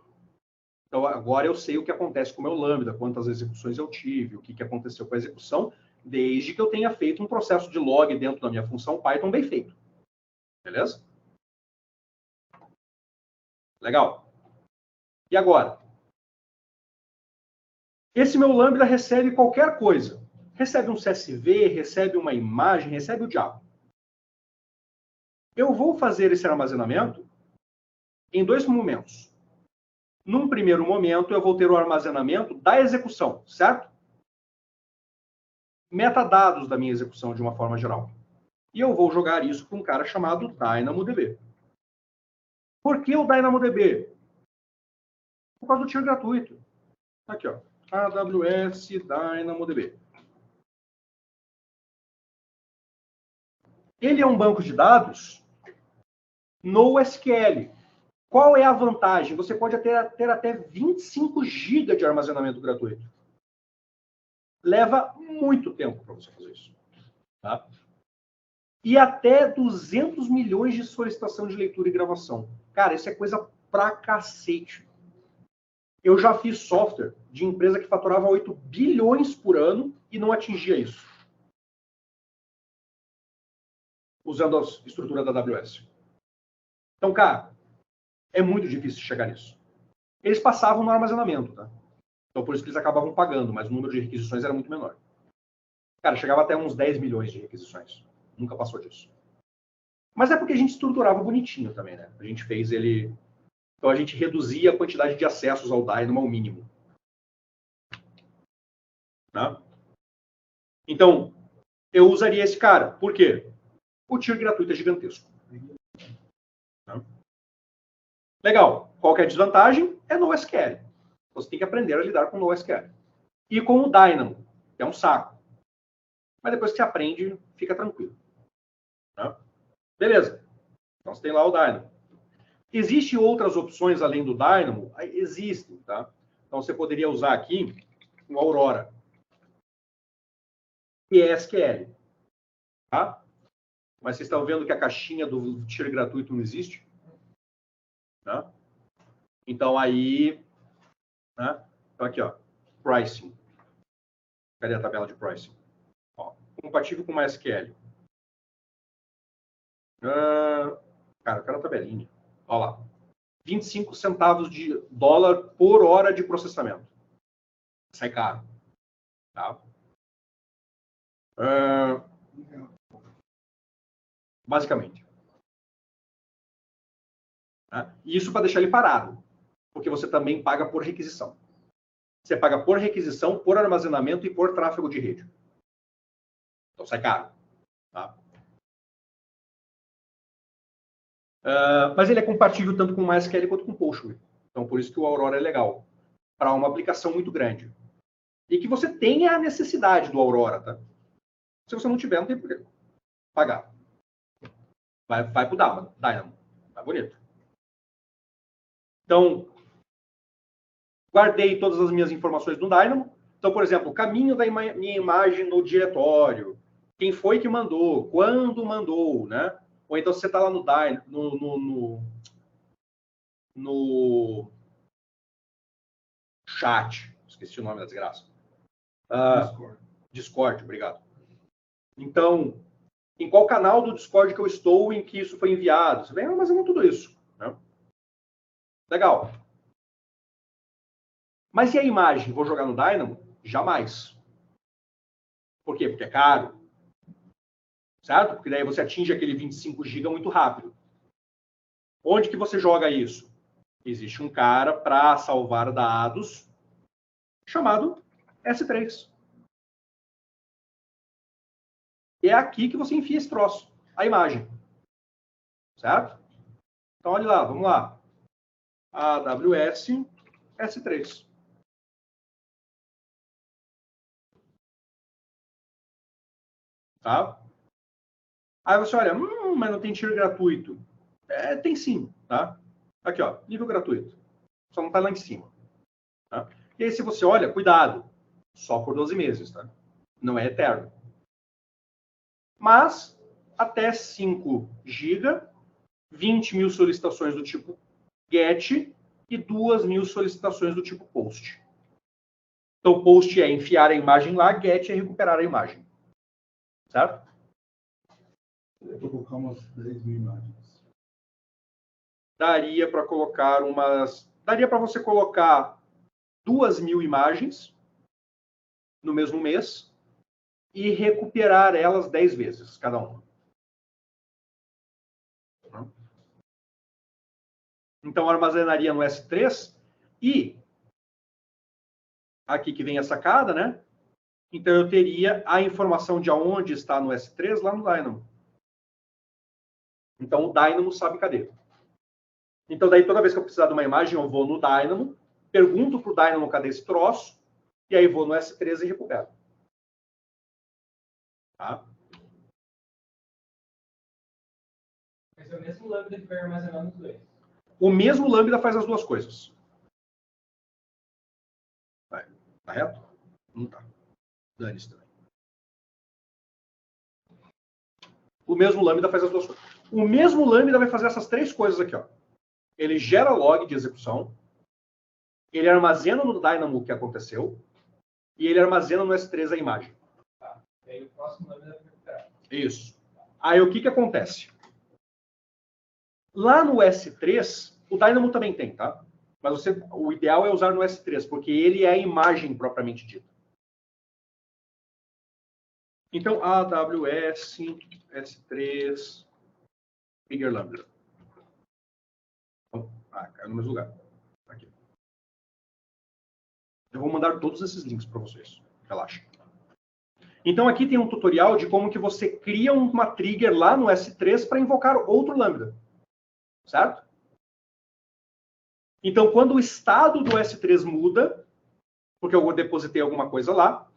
Então agora eu sei o que acontece com o meu Lambda, quantas execuções eu tive, o que aconteceu com a execução, desde que eu tenha feito um processo de log dentro da minha função Python bem feito. Beleza? Legal. E agora? Esse meu Lambda recebe qualquer coisa. Recebe um CSV, recebe uma imagem, recebe o diabo. Eu vou fazer esse armazenamento em 2 momentos. Num primeiro momento, eu vou ter o armazenamento da execução, certo? Metadados da minha execução de uma forma geral. E eu vou jogar isso para um cara chamado DynamoDB. Por que o DynamoDB? Por causa do tier gratuito. Aqui, ó. AWS DynamoDB. Ele é um banco de dados NoSQL. Qual é a vantagem? Você pode ter até 25 GB de armazenamento gratuito. Leva muito tempo para você fazer isso. Tá? E até 200 milhões de solicitação de leitura e gravação. Cara, isso é coisa pra cacete. Eu já fiz software de empresa que faturava 8 bilhões por ano e não atingia isso. Usando a estrutura da AWS. Então, cara, é muito difícil chegar nisso. Eles passavam no armazenamento, tá? Então, por isso que eles acabavam pagando, mas o número de requisições era muito menor. Cara, chegava até uns 10 milhões de requisições. Nunca passou disso. Mas é porque a gente estruturava bonitinho também, né? A gente fez ele... Então, a gente reduzia a quantidade de acessos ao Dynamo ao mínimo. Tá? Então, eu usaria esse cara. Por quê? O tier gratuito é gigantesco. Tá? Legal. Qual que é a desvantagem? É NoSQL. Você tem que aprender a lidar com NoSQL. E com o Dynamo, que é um saco. Mas depois que você aprende, fica tranquilo. Tá? Beleza. Então você tem lá o Dynamo. Existem outras opções além do Dynamo? Existem, tá? Então você poderia usar aqui o Aurora, que é SQL. Tá? Mas vocês estão vendo que a caixinha do tier gratuito não existe? Tá? Então aí... Tá? Então aqui, ó. Pricing. Cadê a tabela de pricing? Ó, compatível com MySQL. Cara, eu quero a tabelinha. Olha lá. 25 centavos de dólar por hora de processamento. Sai caro. Tá? Basicamente. Tá? Isso para deixar ele parado. Porque você também paga por requisição. Você paga por requisição, por armazenamento e por tráfego de rede. Então sai caro. Tá? Mas ele é compatível tanto com o MySQL quanto com o Postgre. Então por isso que o Aurora é legal. Para uma aplicação muito grande. E que você tenha a necessidade do Aurora. Tá? Se você não tiver, não tem problema. Pagar. Vai para o Dynamo. Tá bonito. Então, guardei todas as minhas informações no Dynamo. Então, por exemplo, o caminho da minha imagem no diretório. Quem foi que mandou? Quando mandou, né? Ou então você está lá no Dynamo, no chat. Esqueci o nome da desgraça. Discord, obrigado. Então, em qual canal do Discord que eu estou em que isso foi enviado? Você vem armazenando tudo isso. Né? Legal. Mas e a imagem? Vou jogar no Dynamo? Jamais. Por quê? Porque é caro. Certo? Porque daí você atinge aquele 25 GB muito rápido. Onde que você joga isso? Existe um cara para salvar dados chamado S3. É aqui que você enfia esse troço, a imagem. Certo? Então, olha lá, vamos lá. AWS S3. Tá? Aí você olha, mas não tem tier gratuito. Tem sim, tá? Aqui, ó, nível gratuito. Só não está lá em cima. Tá? E aí, se você olha, cuidado. Só por 12 meses, tá? Não é eterno. Mas, até 5 GB, 20 mil solicitações do tipo GET e 2.000 solicitações do tipo POST. Então, POST é enfiar a imagem lá, GET é recuperar a imagem. Certo? Eu vou colocar umas 10 mil imagens. Daria para colocar Daria para você colocar 2.000 imagens no mesmo mês e recuperar elas 10 vezes, cada uma. Então, armazenaria no S3 e aqui que vem a sacada, né? Então, eu teria a informação de aonde está no S3 lá no Dynamo. Então, o Dynamo sabe cadê. Então, daí, toda vez que eu precisar de uma imagem, eu vou no Dynamo, pergunto para o Dynamo cadê esse troço, e aí vou no S3 e recupero. Tá? Esse é o mesmo Lambda que vai armazenar nos dois. O mesmo Lambda faz as duas coisas. Tá reto? Não tá. Dane-se também. O mesmo Lambda faz as duas coisas. O mesmo Lambda vai fazer essas três coisas aqui, ó. Ele gera log de execução, ele armazena no Dynamo o que aconteceu, e ele armazena no S3 a imagem. Tá. E aí o próximo Lambda vai recuperar. Isso. Aí o que acontece? Lá no S3, o Dynamo também tem, tá? Mas o ideal é usar no S3, porque ele é a imagem propriamente dita. Então, AWS, S3, Trigger Lambda. Caiu no mesmo lugar. Aqui. Eu vou mandar todos esses links para vocês. Relaxa. Então, aqui tem um tutorial de como que você cria uma trigger lá no S3 para invocar outro Lambda. Certo? Então, quando o estado do S3 muda, porque eu depositei alguma coisa lá,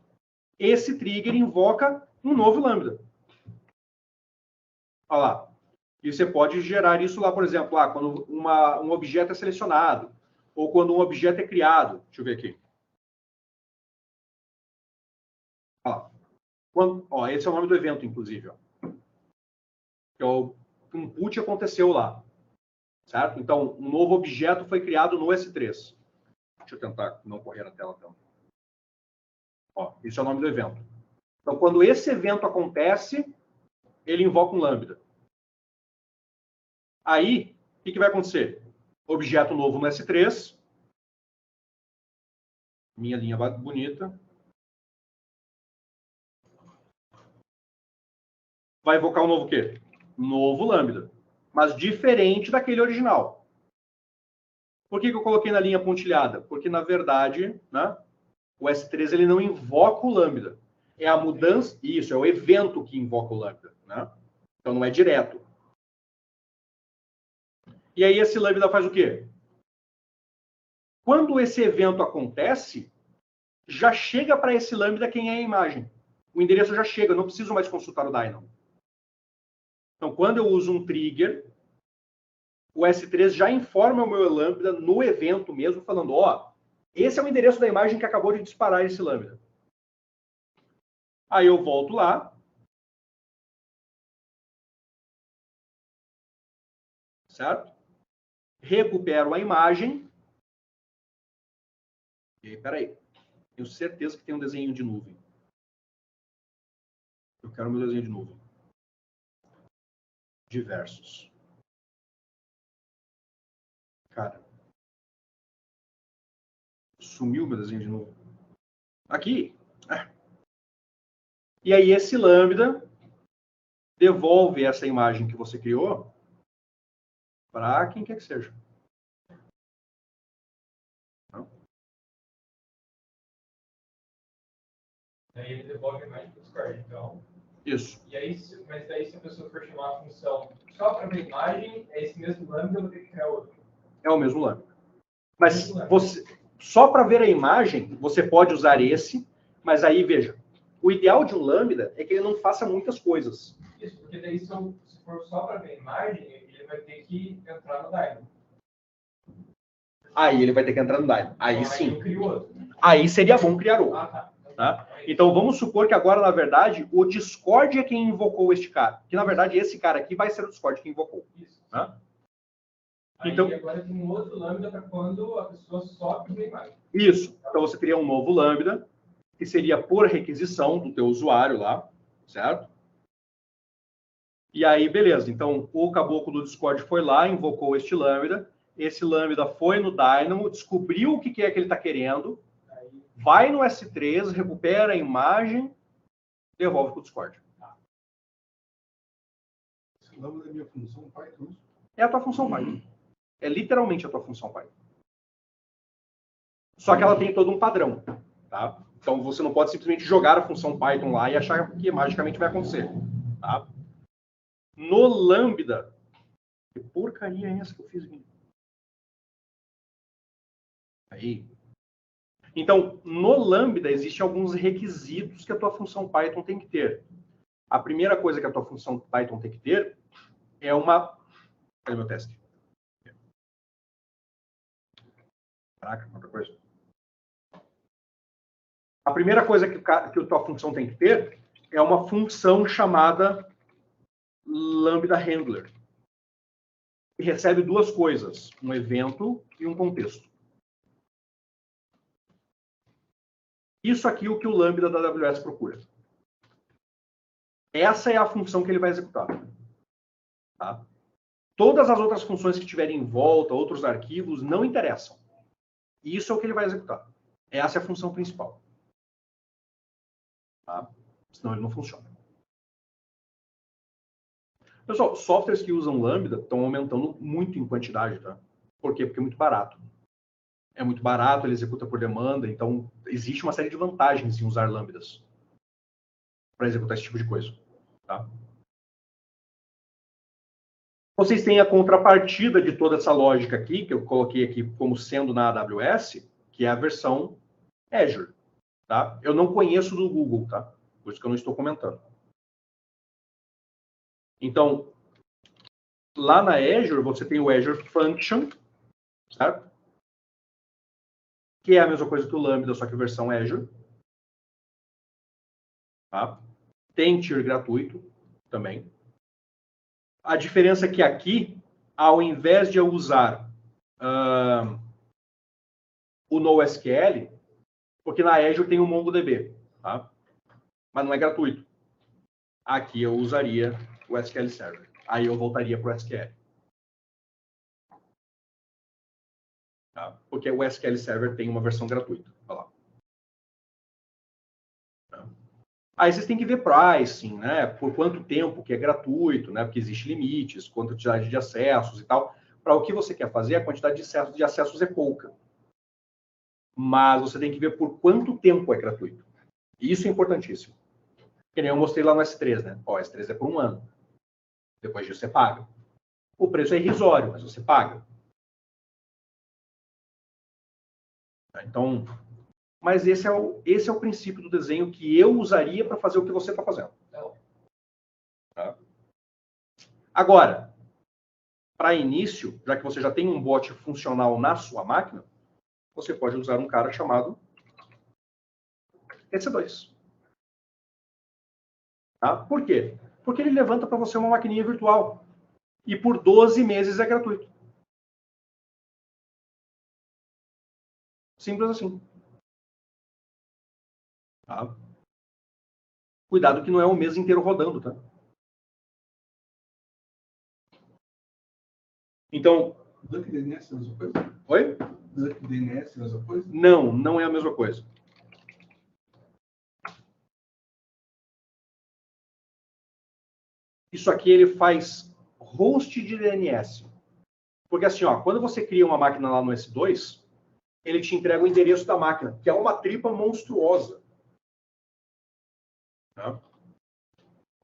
esse trigger invoca um novo Lambda. Olha lá. E você pode gerar isso lá, por exemplo, quando um objeto é selecionado, ou quando um objeto é criado. Deixa eu ver aqui. Esse é o nome do evento, inclusive. Que o input aconteceu lá. Certo? Então, um novo objeto foi criado no S3. Deixa eu tentar não correr na tela. Então. Esse é o nome do evento. Então, quando esse evento acontece, ele invoca um Lambda. Aí, o que vai acontecer? objeto novo no S3. Minha linha bonita. Vai invocar um novo quê? Novo lambda. Mas diferente daquele original. Por que eu coloquei na linha pontilhada? Porque, na verdade, né, o S3 ele não invoca o lambda. É a mudança... Isso, é o evento que invoca o lambda. Né? Então, não é direto. E aí, esse lambda faz o quê? Quando esse evento acontece, já chega para esse lambda quem é a imagem. O endereço já chega, eu não preciso mais consultar o Dynamo. Então, quando eu uso um trigger, o S3 já informa o meu lambda no evento mesmo, falando, ó, esse é o endereço da imagem que acabou de disparar esse lambda. Aí eu volto lá. Certo? Recupero a imagem. E aí, peraí. Tenho certeza que tem um desenho de nuvem. Eu quero meu desenho de nuvem. Diversos. Cara. Sumiu meu desenho de nuvem. Aqui. E aí esse lambda devolve essa imagem que você criou para quem quer que seja. Aí ele devolve a imagem para o Discord, então. Isso. E aí, mas daí se a pessoa for chamar a função só para ver imagem, é esse mesmo lambda, eu vou ter que criar outro. É o mesmo lambda. Mas você, só para ver a imagem, você pode usar esse, mas aí, veja, o ideal de um lambda é que ele não faça muitas coisas. Isso, porque daí se for só para ver a imagem, ele vai ter que entrar no Dynamo. Aí ele vai ter que entrar no Dynamo. Aí então, sim. Aí eu crio outro. Aí seria bom criar outro. Ah, tá. Tá? Então vamos supor que agora, na verdade, o Discord é quem invocou este cara. Que na verdade esse cara aqui vai ser o Discord que invocou. Isso. Tá? Aí então, agora tem um outro lambda para quando a pessoa sobe a imagem. Isso. Então você cria um novo lambda, que seria por requisição do teu usuário lá, certo? E aí, beleza. Então o caboclo do Discord foi lá, invocou este lambda. Esse lambda foi no Dynamo, descobriu o que é que ele está querendo, vai no S3, recupera a imagem, devolve para o Discord. Esse lambda é minha função Python? É a tua função Python. É literalmente a tua função Python. Só que ela tem todo um padrão. Tá? Então você não pode simplesmente jogar a função Python lá e achar que magicamente vai acontecer. Tá? No Lambda, que porcaria é essa que eu fiz aqui? Aí. Então, no Lambda existem alguns requisitos que a tua função Python tem que ter. A primeira coisa que a tua função Python tem que ter é uma... Cadê meu teste? Caraca, outra coisa. A primeira coisa que a tua função tem que ter é uma função chamada Lambda Handler. Que recebe duas coisas, um evento e um contexto. Isso aqui é o que o Lambda da AWS procura. Essa é a função que ele vai executar. Tá? Todas as outras funções que tiverem em volta, outros arquivos, não interessam. Isso é o que ele vai executar. Essa é a função principal. Tá? Senão ele não funciona. Pessoal, softwares que usam Lambda estão aumentando muito em quantidade. Tá? Por quê? Porque é muito barato. É muito barato, ele executa por demanda, então existe uma série de vantagens em usar Lambdas para executar esse tipo de coisa. Tá? Vocês têm a contrapartida de toda essa lógica aqui, que eu coloquei aqui como sendo na AWS, que é a versão Azure. Tá? Eu não conheço do Google, tá? Por isso que eu não estou comentando. Então, lá na Azure, você tem o Azure Function, certo? Que é a mesma coisa que o Lambda, só que a versão Azure. Tá? Tem tier gratuito também. A diferença é que aqui, ao invés de eu usar o NoSQL, porque na Azure tem o MongoDB, tá? Mas não é gratuito. Aqui eu usaria o SQL Server. Aí eu voltaria para o SQL. Tá? Porque o SQL Server tem uma versão gratuita. Olha lá. Tá? Aí vocês têm que ver pricing, né? Por quanto tempo que é gratuito, né? Porque existe limites, quantidade de acessos e tal. Para o que você quer fazer, a quantidade de acessos é pouca. Mas você tem que ver por quanto tempo é gratuito. E isso é importantíssimo. Que nem eu mostrei lá no S3, né? Ó, S3 é por 1 ano. Depois disso você paga. O preço é irrisório, mas você paga. Então, mas esse é o princípio do desenho que eu usaria para fazer o que você está fazendo. Tá? Agora, para início, já que você já tem um bot funcional na sua máquina, você pode usar um cara chamado EC2. Tá? Por quê? Porque ele levanta para você uma maquininha virtual. E por 12 meses é gratuito. Simples assim. Tá? Cuidado que não é o mês inteiro rodando, tá? Então... DuckDNS é a mesma coisa? Oi? DuckDNS é a mesma coisa? Não, não é a mesma coisa. Isso aqui ele faz host de DNS. Porque assim, ó, quando você cria uma máquina lá no S2, ele te entrega o endereço da máquina, que é uma tripa monstruosa. Tá?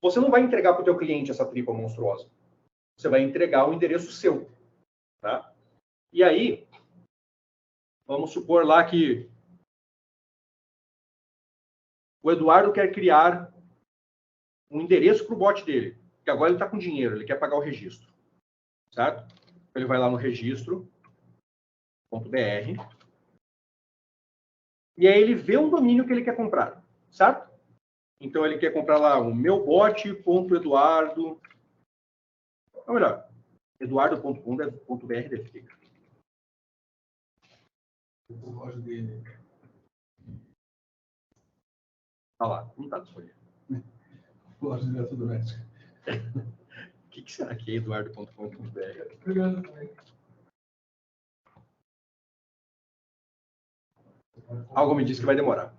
Você não vai entregar para o teu cliente essa tripa monstruosa. Você vai entregar o endereço seu. Tá? E aí, vamos supor lá que o Eduardo quer criar um endereço para o bot dele. Porque agora ele está com dinheiro, ele quer pagar o registro. Certo? Ele vai lá no registro.br e aí ele vê um domínio que ele quer comprar. Certo? Então ele quer comprar lá o meubot.eduardo. Ou melhor, eduardo.com.br deve ficar. Loja dele. Olha lá, não está disponível. Loja de eletrodoméstica. O que será que é eduardo.com.br? Curioso também. Algo me diz que vai demorar.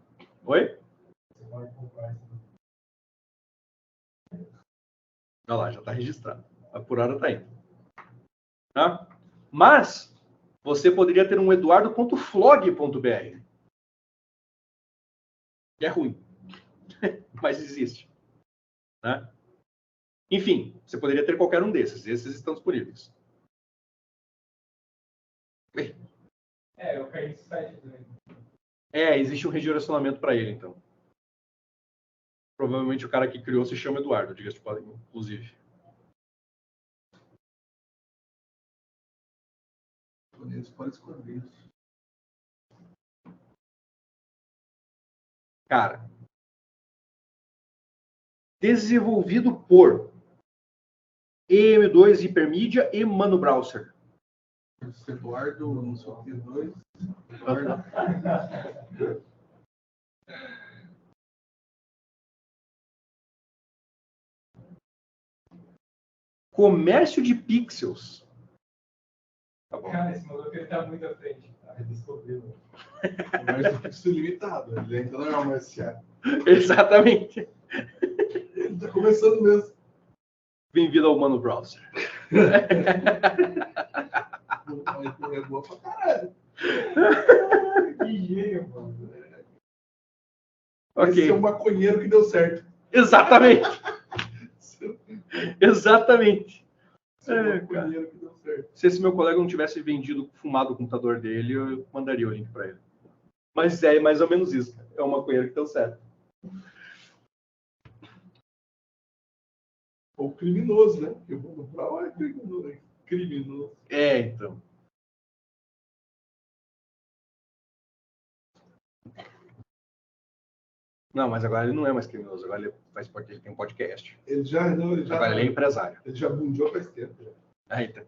Oi? Você pode comprar isso. Olha lá, já está registrado. Por hora está indo. Tá? Mas você poderia ter um eduardo.flog.br. Que é ruim. Mas existe. Né? Enfim, você poderia ter qualquer um desses. Esses estão disponíveis. Eu caí nesse site também. Existe um redirecionamento para ele, então. Provavelmente o cara que criou se chama Eduardo, diga-se de passagem, inclusive. Eles podem escolher isso. Cara, desenvolvido por EM2 Hypermedia e Mano Browser. Eduardo, não sei o que, 2. Comércio de pixels. Tá bom. Cara, esse maluco ele tá muito à frente. Tá? Redescobriu. Mas isso é limitado. Ele ainda não é uma SA. Exatamente. Ele tá começando mesmo. Bem-vindo ao Mano Browser. É boa pra caralho. Que gênio, mano. Ok. Esse é um maconheiro que deu certo. Exatamente. Exatamente. Esse é um maconheiro que deu certo. Se esse meu colega não tivesse fumado o computador dele, eu mandaria o link para ele. Mas é mais ou menos isso. É um maconheiro que deu certo. Ou criminoso, né? Porque o mundo brau é criminoso. Então. Não, mas agora ele não é mais criminoso. Agora ele faz parte, ele tem um podcast. Agora ele é empresário. Ele já bundiou faz tempo. Já. Então.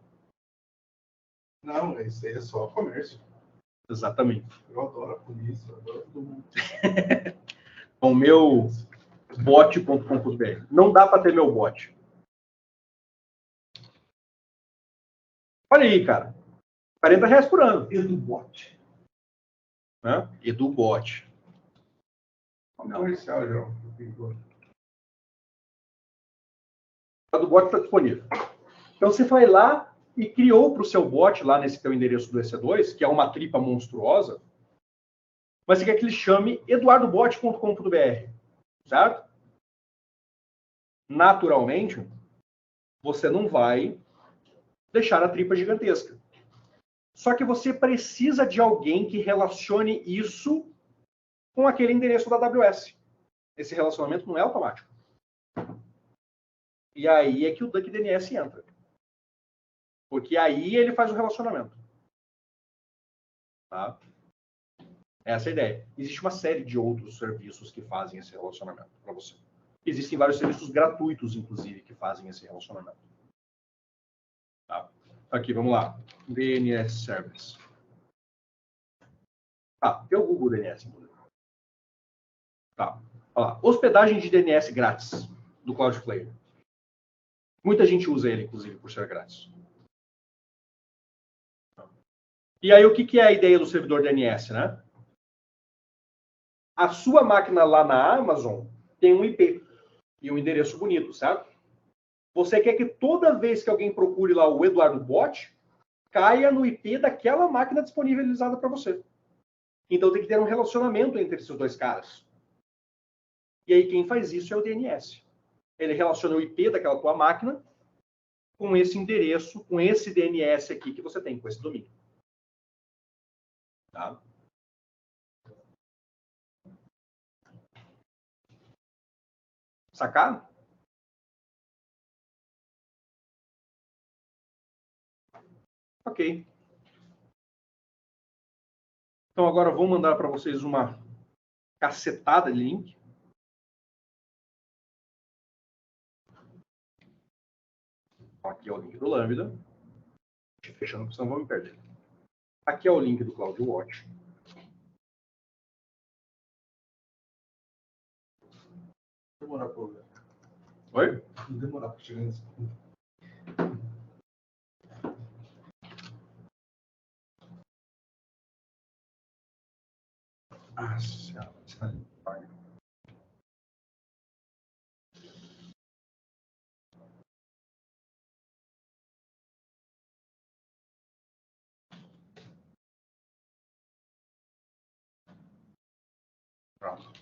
Não, isso aí é só comércio. Exatamente. Eu adoro a polícia, eu adoro todo mundo. O meu bot.com.br. Não dá para ter meu bot. Olha aí, cara. R$40 por ano. EduBot. Né? EduBot. Comercial, já. O EduBot está disponível. Então, você vai lá e criou para o seu bot, lá nesse teu endereço do EC2, que é uma tripa monstruosa, mas você quer que ele chame eduardobot.com.br, certo? Naturalmente, você não vai deixar a tripa gigantesca. Só que você precisa de alguém que relacione isso com aquele endereço da AWS. Esse relacionamento não é automático. E aí é que o DuckDNS entra. Porque aí ele faz o relacionamento. Tá? Essa é a ideia. Existe uma série de outros serviços que fazem esse relacionamento para você. Existem vários serviços gratuitos, inclusive, que fazem esse relacionamento. Tá? Aqui, vamos lá. DNS Service. Tá, tem o Google DNS, inclusive. Tá. Olha lá. Hospedagem de DNS grátis do Cloudflare. Muita gente usa ele, inclusive, por ser grátis. E aí, o que é a ideia do servidor DNS, né? A sua máquina lá na Amazon tem um IP e um endereço bonito, certo? Você quer que toda vez que alguém procure lá o Eduardo Bot, caia no IP daquela máquina disponibilizada para você. Então tem que ter um relacionamento entre esses dois caras. E aí quem faz isso é o DNS. Ele relaciona o IP daquela tua máquina com esse endereço, com esse DNS aqui que você tem, com esse domínio. Tá? Sacaram? Ok. Então agora eu vou mandar para vocês uma cacetada de link. Aqui é o link do Lambda. Fechando, porque senão vou me perder. Aqui é o link do CloudWatch. Demorar para ver. Oi? Demorar para chegar nesse ponto. Ah, senhora. Pronto.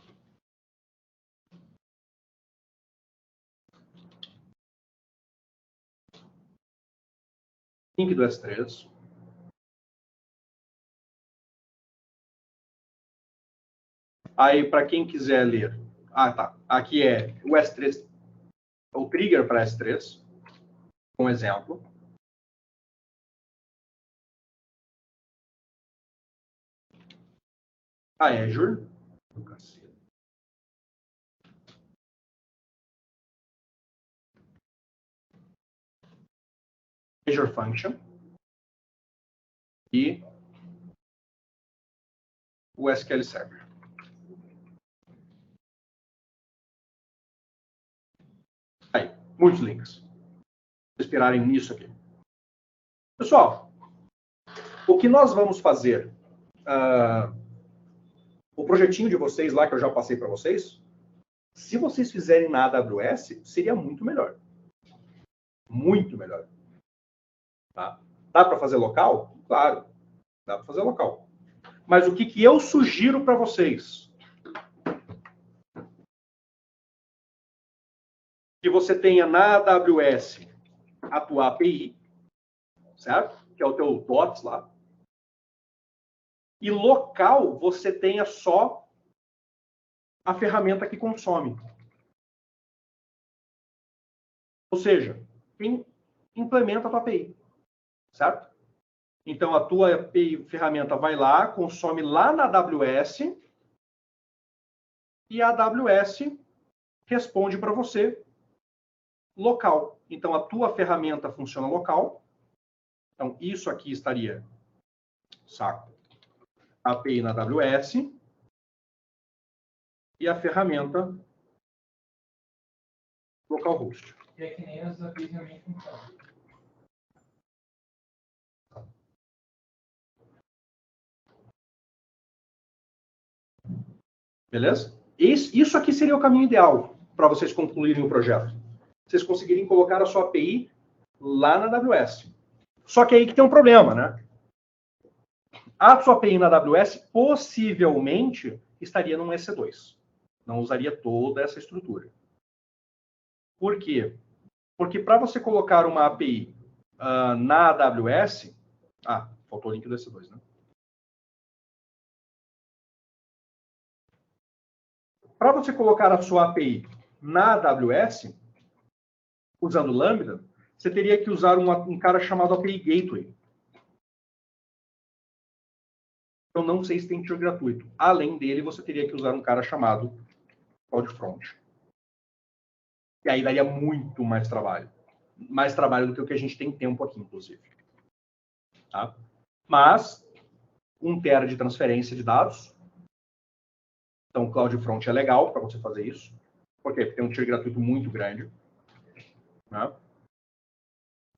Link do S3. Aí, para quem quiser ler. Ah, tá. Aqui é o S3, o trigger para S3. Um exemplo. A Azure. Azure Function. E o SQL Server. Aí, muitos links. Esperarem nisso aqui. Pessoal, o que nós vamos fazer? O projetinho de vocês lá, que eu já passei para vocês, se vocês fizerem na AWS, seria muito melhor. Muito melhor. Tá? Dá para fazer local? Claro, dá para fazer local. Mas o que eu sugiro para vocês? Que você tenha na AWS a tua API, certo? Que é o teu DOTS lá. E local, você tenha só a ferramenta que consome. Ou seja, quem implementa a tua API, certo? Então, a tua API, ferramenta vai lá, consome lá na AWS e a AWS responde para você local. Então, a tua ferramenta funciona local. Então, isso aqui estaria, saco, a API na AWS e a ferramenta localhost. E é que nem as APIs realmente funcionam. Beleza? Isso aqui seria o caminho ideal para vocês concluírem o projeto. Vocês conseguirem colocar a sua API lá na AWS. Só que aí que tem um problema, né? A sua API na AWS possivelmente estaria num EC2. Não usaria toda essa estrutura. Por quê? Porque para você colocar uma API na AWS... faltou o link do EC2, né? Para você colocar a sua API na AWS, usando Lambda, você teria que usar um cara chamado API Gateway. Eu não sei se tem tier gratuito. Além dele, você teria que usar um cara chamado CloudFront. E aí daria muito mais trabalho. Mais trabalho do que o que a gente tem tempo aqui, inclusive. Tá? Mas, 1 tera de transferência de dados. Então, o CloudFront é legal para você fazer isso. Por quê? Porque tem um tier gratuito muito grande. Né?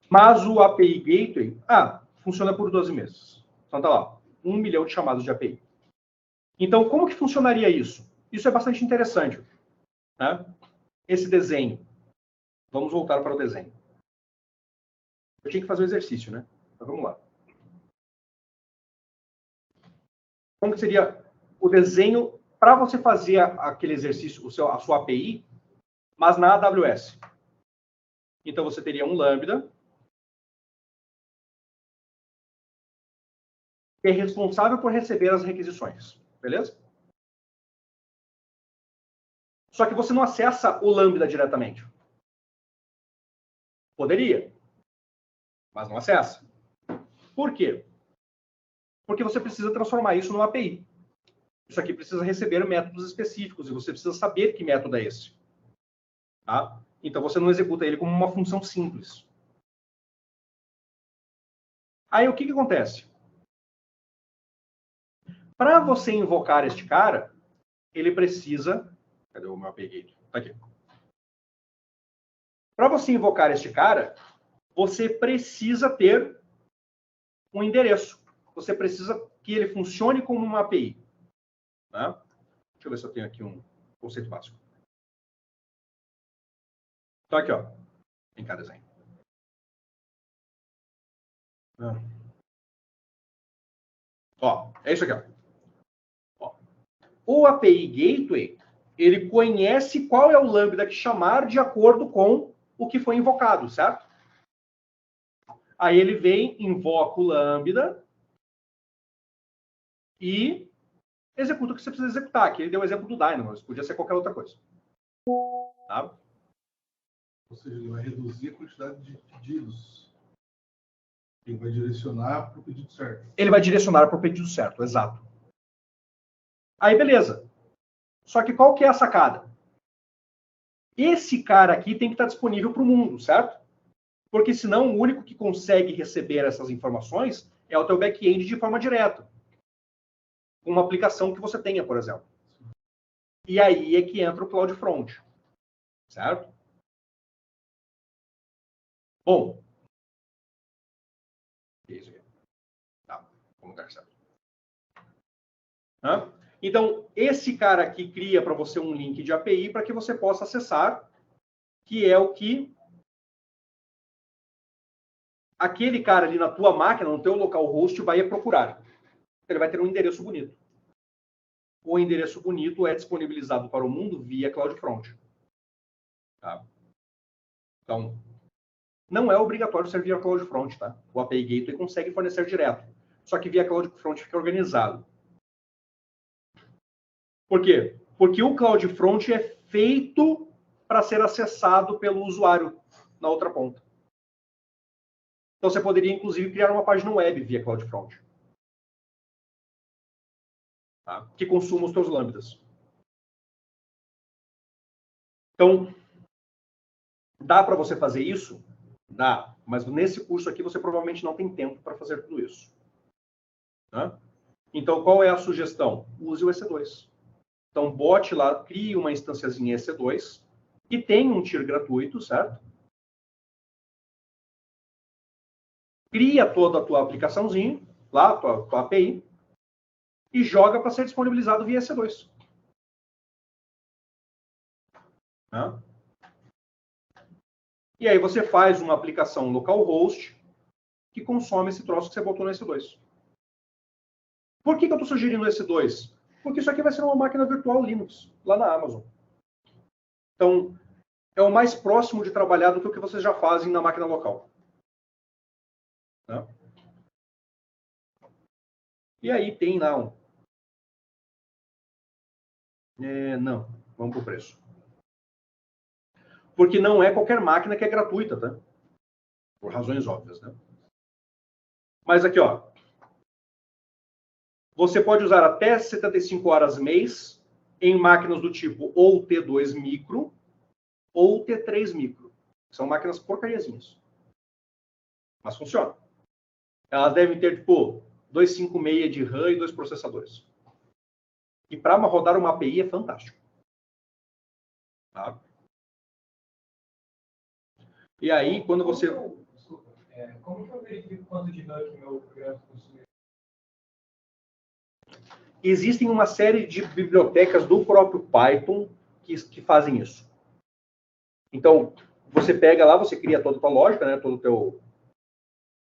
Mas o API Gateway, funciona por 12 meses. Então tá lá, 1 milhão de chamadas de API. Então, como que funcionaria isso? Isso é bastante interessante. Né? Esse desenho. Vamos voltar para o desenho. Eu tinha que fazer o exercício, né? Então vamos lá. Como que seria o desenho para você fazer aquele exercício, a sua API, mas na AWS? Então você teria um Lambda que é responsável por receber as requisições, beleza? Só que você não acessa o Lambda diretamente. Poderia, mas não acessa. Por quê? Porque você precisa transformar isso numa API. Isso aqui precisa receber métodos específicos e você precisa saber que método é esse. Tá? Então você não executa ele como uma função simples. Aí o que acontece? Para você invocar este cara, ele precisa... Cadê o meu API? Tá aqui. Para você invocar este cara, você precisa ter um endereço. Você precisa que ele funcione como uma API. Né? Deixa eu ver se eu tenho aqui um conceito básico. Então aqui, ó. Em cada desenho. Ó, é isso aqui, ó. O API Gateway, ele conhece qual é o Lambda que chamar de acordo com o que foi invocado, certo? Aí ele vem, invoca o Lambda e executa o que você precisa executar. Aqui ele deu o exemplo do Dynamo, mas podia ser qualquer outra coisa. Tá? Ou seja, ele vai reduzir a quantidade de pedidos. Ele vai direcionar para o pedido certo. Ele vai direcionar para o pedido certo, exato. Aí, beleza. Só que qual que é a sacada? Esse cara aqui tem que estar disponível para o mundo, certo? Porque senão o único que consegue receber essas informações é o teu back-end de forma direta. Uma aplicação que você tenha, por exemplo. E aí é que entra o CloudFront. Certo? Bom. Isso aqui. Tá. Vamos lugar certo. Então, esse cara aqui cria para você um link de API para que você possa acessar, que é o que aquele cara ali na tua máquina, no teu localhost, vai procurar. Ele vai ter um endereço bonito. O endereço bonito é disponibilizado para o mundo via CloudFront. Tá? Então, não é obrigatório servir a CloudFront, tá? O API Gateway consegue fornecer direto. Só que via CloudFront fica organizado. Por quê? Porque o CloudFront é feito para ser acessado pelo usuário na outra ponta. Então, você poderia, inclusive, criar uma página web via CloudFront. Tá? Que consuma os teus lambdas. Então, dá para você fazer isso? Dá. Mas nesse curso aqui, você provavelmente não tem tempo para fazer tudo isso. Tá? Então, qual é a sugestão? Use o EC2. Então, bote lá, crie uma instânciazinha EC2 que tem um tier gratuito, certo? Cria toda a tua aplicaçãozinha, lá, tua API, e joga para ser disponibilizado via EC2. Né? E aí você faz uma aplicação localhost que consome esse troço que você botou no S2. Por que eu estou sugerindo o S2? Porque isso aqui vai ser uma máquina virtual Linux, lá na Amazon. Então, é o mais próximo de trabalhar do que o que vocês já fazem na máquina local. Né? E aí tem lá um... não, vamos para o preço. Porque não é qualquer máquina que é gratuita, tá? Por razões óbvias, né? Mas aqui, ó. Você pode usar até 75 horas mês em máquinas do tipo ou T2 micro ou T3 micro. São máquinas porcariazinhas. Mas funciona. Elas devem ter, tipo, 256 de RAM e 2 processadores. E para rodar uma API é fantástico. Tá? E aí, quando você... Como que eu verifico quanto de RAM que meu programa consome? Existem uma série de bibliotecas do próprio Python que fazem isso. Então, você pega lá, você cria toda a tua lógica, né, todo o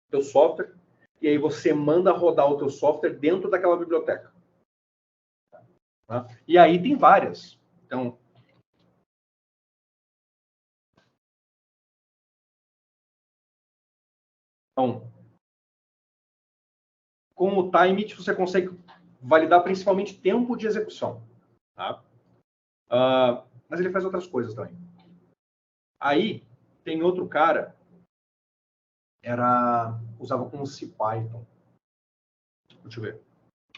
teu software, e aí você manda rodar o teu software dentro daquela biblioteca. Tá? E aí tem várias. Então, com o Time, você consegue validar principalmente tempo de execução. Tá? Mas ele faz outras coisas também. Aí, tem outro cara, usava como CPython. Deixa eu ver.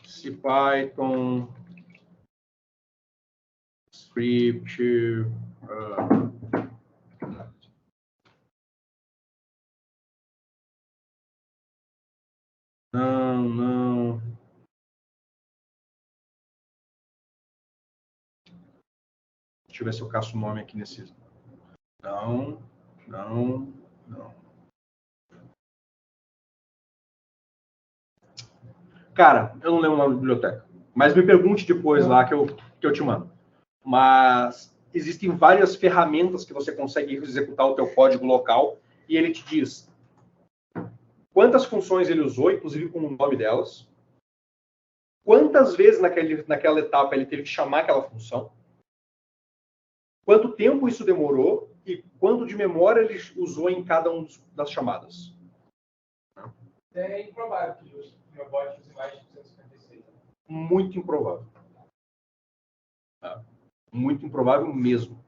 CPython, script, não. Deixa eu ver se eu caço o nome aqui nesse. Não. Cara, eu não lembro o nome da biblioteca. Mas me pergunte depois lá que eu te mando. Mas existem várias ferramentas que você consegue executar o teu código local e ele te diz quantas funções ele usou, inclusive com o nome delas, quantas vezes naquela etapa ele teve que chamar aquela função, quanto tempo isso demorou e quanto de memória ele usou em cada uma das chamadas. É improvável que o meu bot use mais de 256. Muito improvável. Tá? Muito improvável mesmo.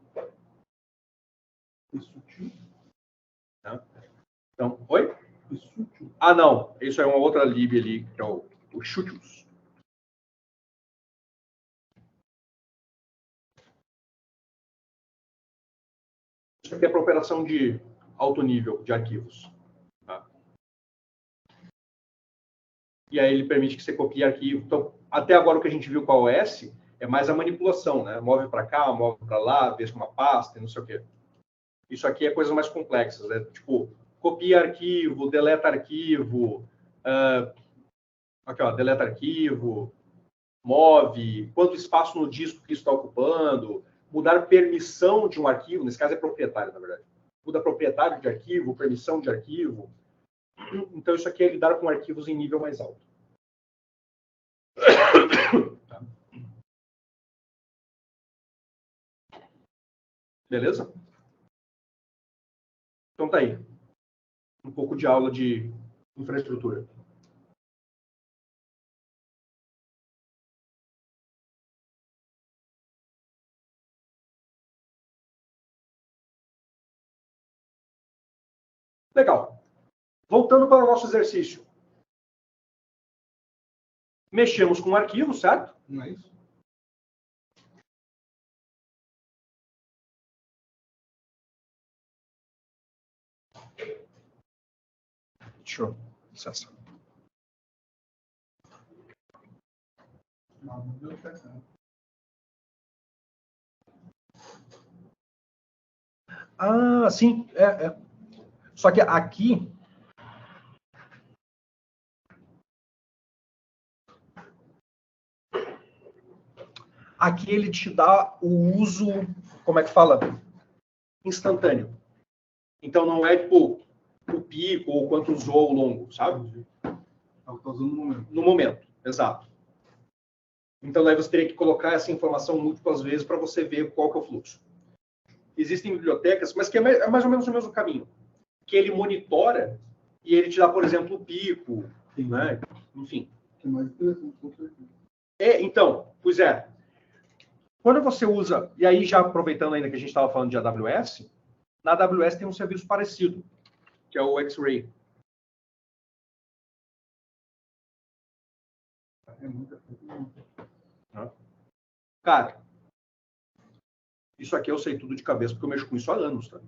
Tá? Então, oi? Ah, não. Isso é uma outra lib ali, que é o Shutius. Isso aqui é para operação de alto nível de arquivos. Tá? E aí ele permite que você copie arquivo. Então, até agora o que a gente viu com a OS é mais a manipulação, né? Move para cá, move para lá, veja uma pasta e não sei o quê. Isso aqui é coisas mais complexas, né? Tipo, copia arquivo, deleta arquivo, aqui, ó, deleta arquivo, move, quanto espaço no disco que isso está ocupando, mudar permissão de um arquivo, nesse caso é proprietário, na verdade. Muda proprietário de arquivo, permissão de arquivo. Então, isso aqui é lidar com arquivos em nível mais alto. Tá. Beleza? Então tá aí. Um pouco de aula de infraestrutura. Legal. Voltando para o nosso exercício. Mexemos com o arquivo, certo? Não é isso? Deixa eu acessar. Não deu certo, não. Ah, sim. Só que aqui... Aqui ele te dá o uso, como é que fala? Instantâneo. Então não é tipo o pico ou quanto usou ao longo, sabe? É o que tá usando no momento. No momento, exato. Então daí você teria que colocar essa informação múltiplas vezes para você ver qual que é o fluxo. Existem bibliotecas, mas que é mais ou menos o mesmo caminho. Que ele monitora e ele te dá, por exemplo, o pico, né? Enfim. Que é mais interessante, com certeza. Então, pois é. Quando você usa, e aí já aproveitando ainda que a gente estava falando de AWS, na AWS tem um serviço parecido, que é o X-Ray. É muita coisa. Cara, isso aqui eu sei tudo de cabeça porque eu mexo com isso há anos, tá?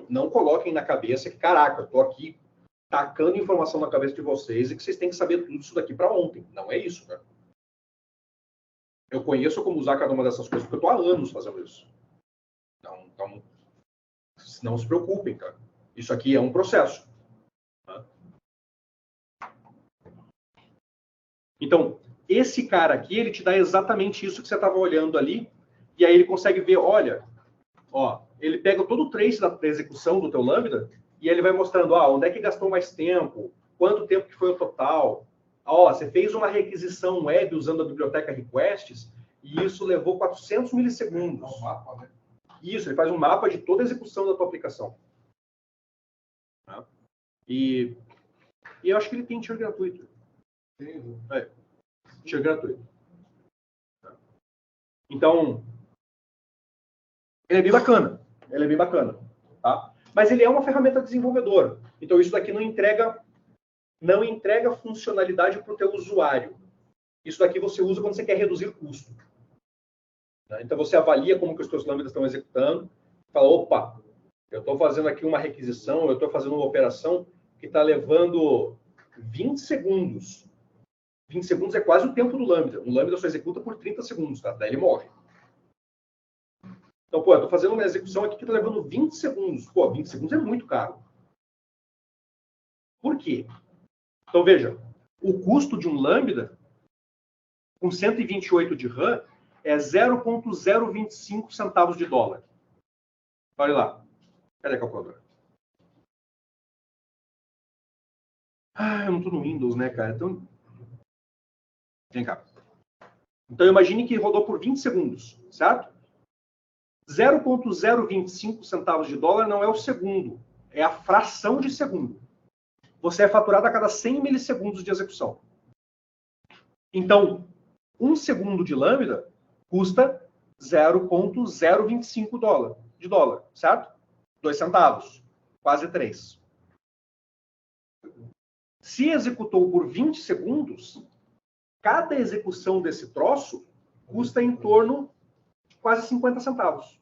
Não coloquem na cabeça que, caraca, eu tô aqui tacando informação na cabeça de vocês e que vocês têm que saber tudo isso daqui para ontem. Não é isso, cara. Eu conheço como usar cada uma dessas coisas porque eu tô há anos fazendo isso. Então não se preocupem, cara. Isso aqui é um processo. Tá? Então, esse cara aqui, ele te dá exatamente isso que você estava olhando ali, e aí ele consegue ver, olha, ó, ele pega todo o trace da execução do teu Lambda, e ele vai mostrando, onde é que gastou mais tempo, quanto tempo que foi o total. Ó, você fez uma requisição web usando a biblioteca requests, e isso levou 400 milissegundos. É um mapa, né? Isso, ele faz um mapa de toda a execução da tua aplicação. Tá? E eu acho que ele tem tier gratuito. Tier gratuito. Então, ele é bem bacana. Ele é bem bacana. Tá? Mas ele é uma ferramenta desenvolvedora. Então, isso daqui não entrega funcionalidade para o teu usuário. Isso daqui você usa quando você quer reduzir custo. Tá? Então, você avalia como que os teus lambdas estão executando. Fala, opa, eu estou fazendo aqui uma requisição, eu estou fazendo uma operação que está levando 20 segundos. 20 segundos é quase o tempo do Lambda. O Lambda só executa por 30 segundos, tá? Daí ele morre. Então, eu estou fazendo uma execução aqui que está levando 20 segundos. 20 segundos é muito caro. Por quê? Então, veja, o custo de um Lambda com 128 de RAM é 0,025 centavos de dólar. Olha lá. Cadê a calculadora? Eu não estou no Windows, né, cara? Então, vem cá. Então, imagine que rodou por 20 segundos, certo? 0,025 centavos de dólar não é o segundo, é a fração de segundo. Você é faturado a cada 100 milissegundos de execução. Então, 1 segundo de Lambda custa 0,025 de dólar, certo? 2 centavos, quase 3. Se executou por 20 segundos, cada execução desse troço custa em torno de quase 50 centavos.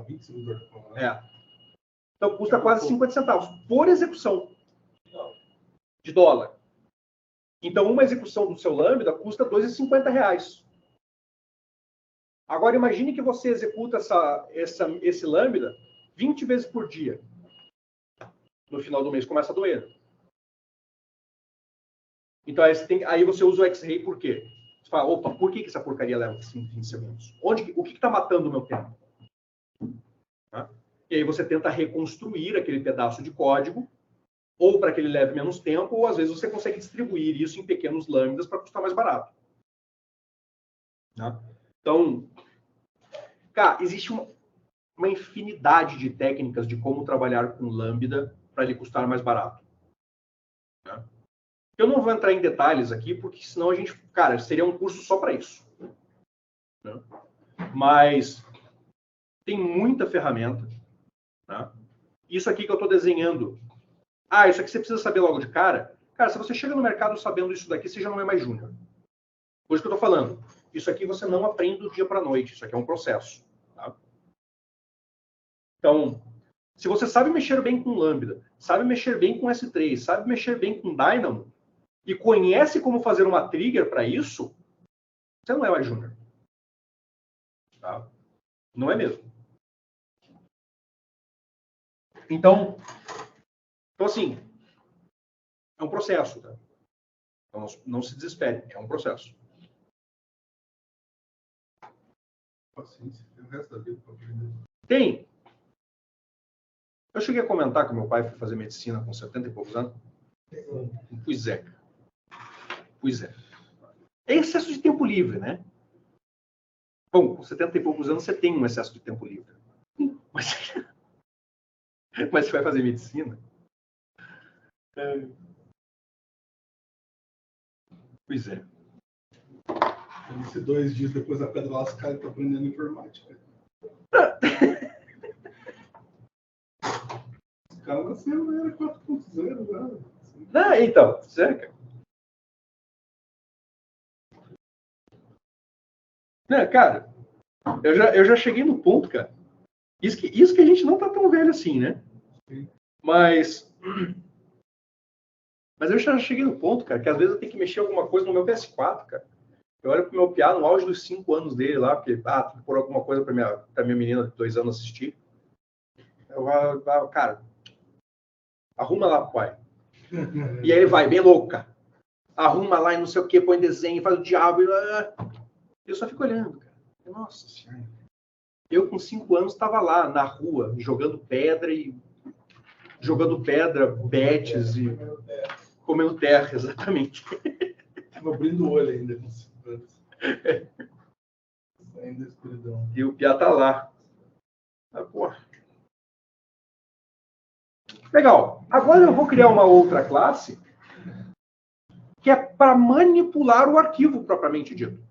20 segundos. Então custa quase 50 centavos por execução de dólar. Então uma execução do seu Lambda custa R$ 2,50. Agora imagine que você executa esse Lambda 20 vezes por dia. No final do mês começa a doer. Então aí você usa o X-Ray por quê? Você fala, opa, por que essa porcaria leva 20 segundos? O que está matando o meu tempo? Tá? E aí você tenta reconstruir aquele pedaço de código, ou para que ele leve menos tempo, ou às vezes você consegue distribuir isso em pequenos lambdas para custar mais barato. Tá? Então, cara, existe uma infinidade de técnicas de como trabalhar com lambda para ele custar mais barato. Tá? Eu não vou entrar em detalhes aqui, porque senão a gente, cara, seria um curso só para isso. Né? Mas tem muita ferramenta. Tá? Isso aqui que eu estou desenhando. Isso aqui você precisa saber logo de cara. Cara, se você chega no mercado sabendo isso daqui, você já não é mais júnior. Por isso que eu estou falando. Isso aqui você não aprende do dia para a noite. Isso aqui é um processo. Tá? Então, se você sabe mexer bem com Lambda, sabe mexer bem com S3, sabe mexer bem com Dynamo, e conhece como fazer uma trigger para isso, você não é mais júnior. Tá? Não é mesmo. Então assim, é um processo. Tá? Então, não se desespere, é um processo. Paciência, tem o resto da vida para aprender. Tem. Eu cheguei a comentar que meu pai foi fazer medicina com 70 e poucos anos. Pois é. Pois é. É excesso de tempo livre, né? Bom, com 70 e poucos anos você tem um excesso de tempo livre. Mas você vai fazer medicina? Pois é. Esse 2 dias depois da pedra lascada, ele tá aprendendo informática. Os caras nasceram, era 4.0, né? Então, sério, cara, eu já cheguei no ponto, cara. Isso que a gente não tá tão velho assim, né? Sim. Mas eu já cheguei no ponto, cara, que às vezes eu tenho que mexer alguma coisa no meu PS4, cara. Eu olho pro meu piá no auge dos 5 anos dele lá, porque, tem que pôr alguma coisa pra minha menina de 2 anos assistir. Eu cara, arruma lá, pai. E aí ele vai, bem louco, cara. Arruma lá e não sei o que, põe desenho, faz o diabo. Eu só fico olhando, cara. Nossa Senhora. Eu, com 5 anos, estava lá na rua, jogando pedra, betes e comendo terra, exatamente. Abrindo o olho ainda com 5 anos. Saindo da escuridão. E o piá tá lá. Porra. Legal. Agora eu vou criar uma outra classe que é para manipular o arquivo propriamente dito.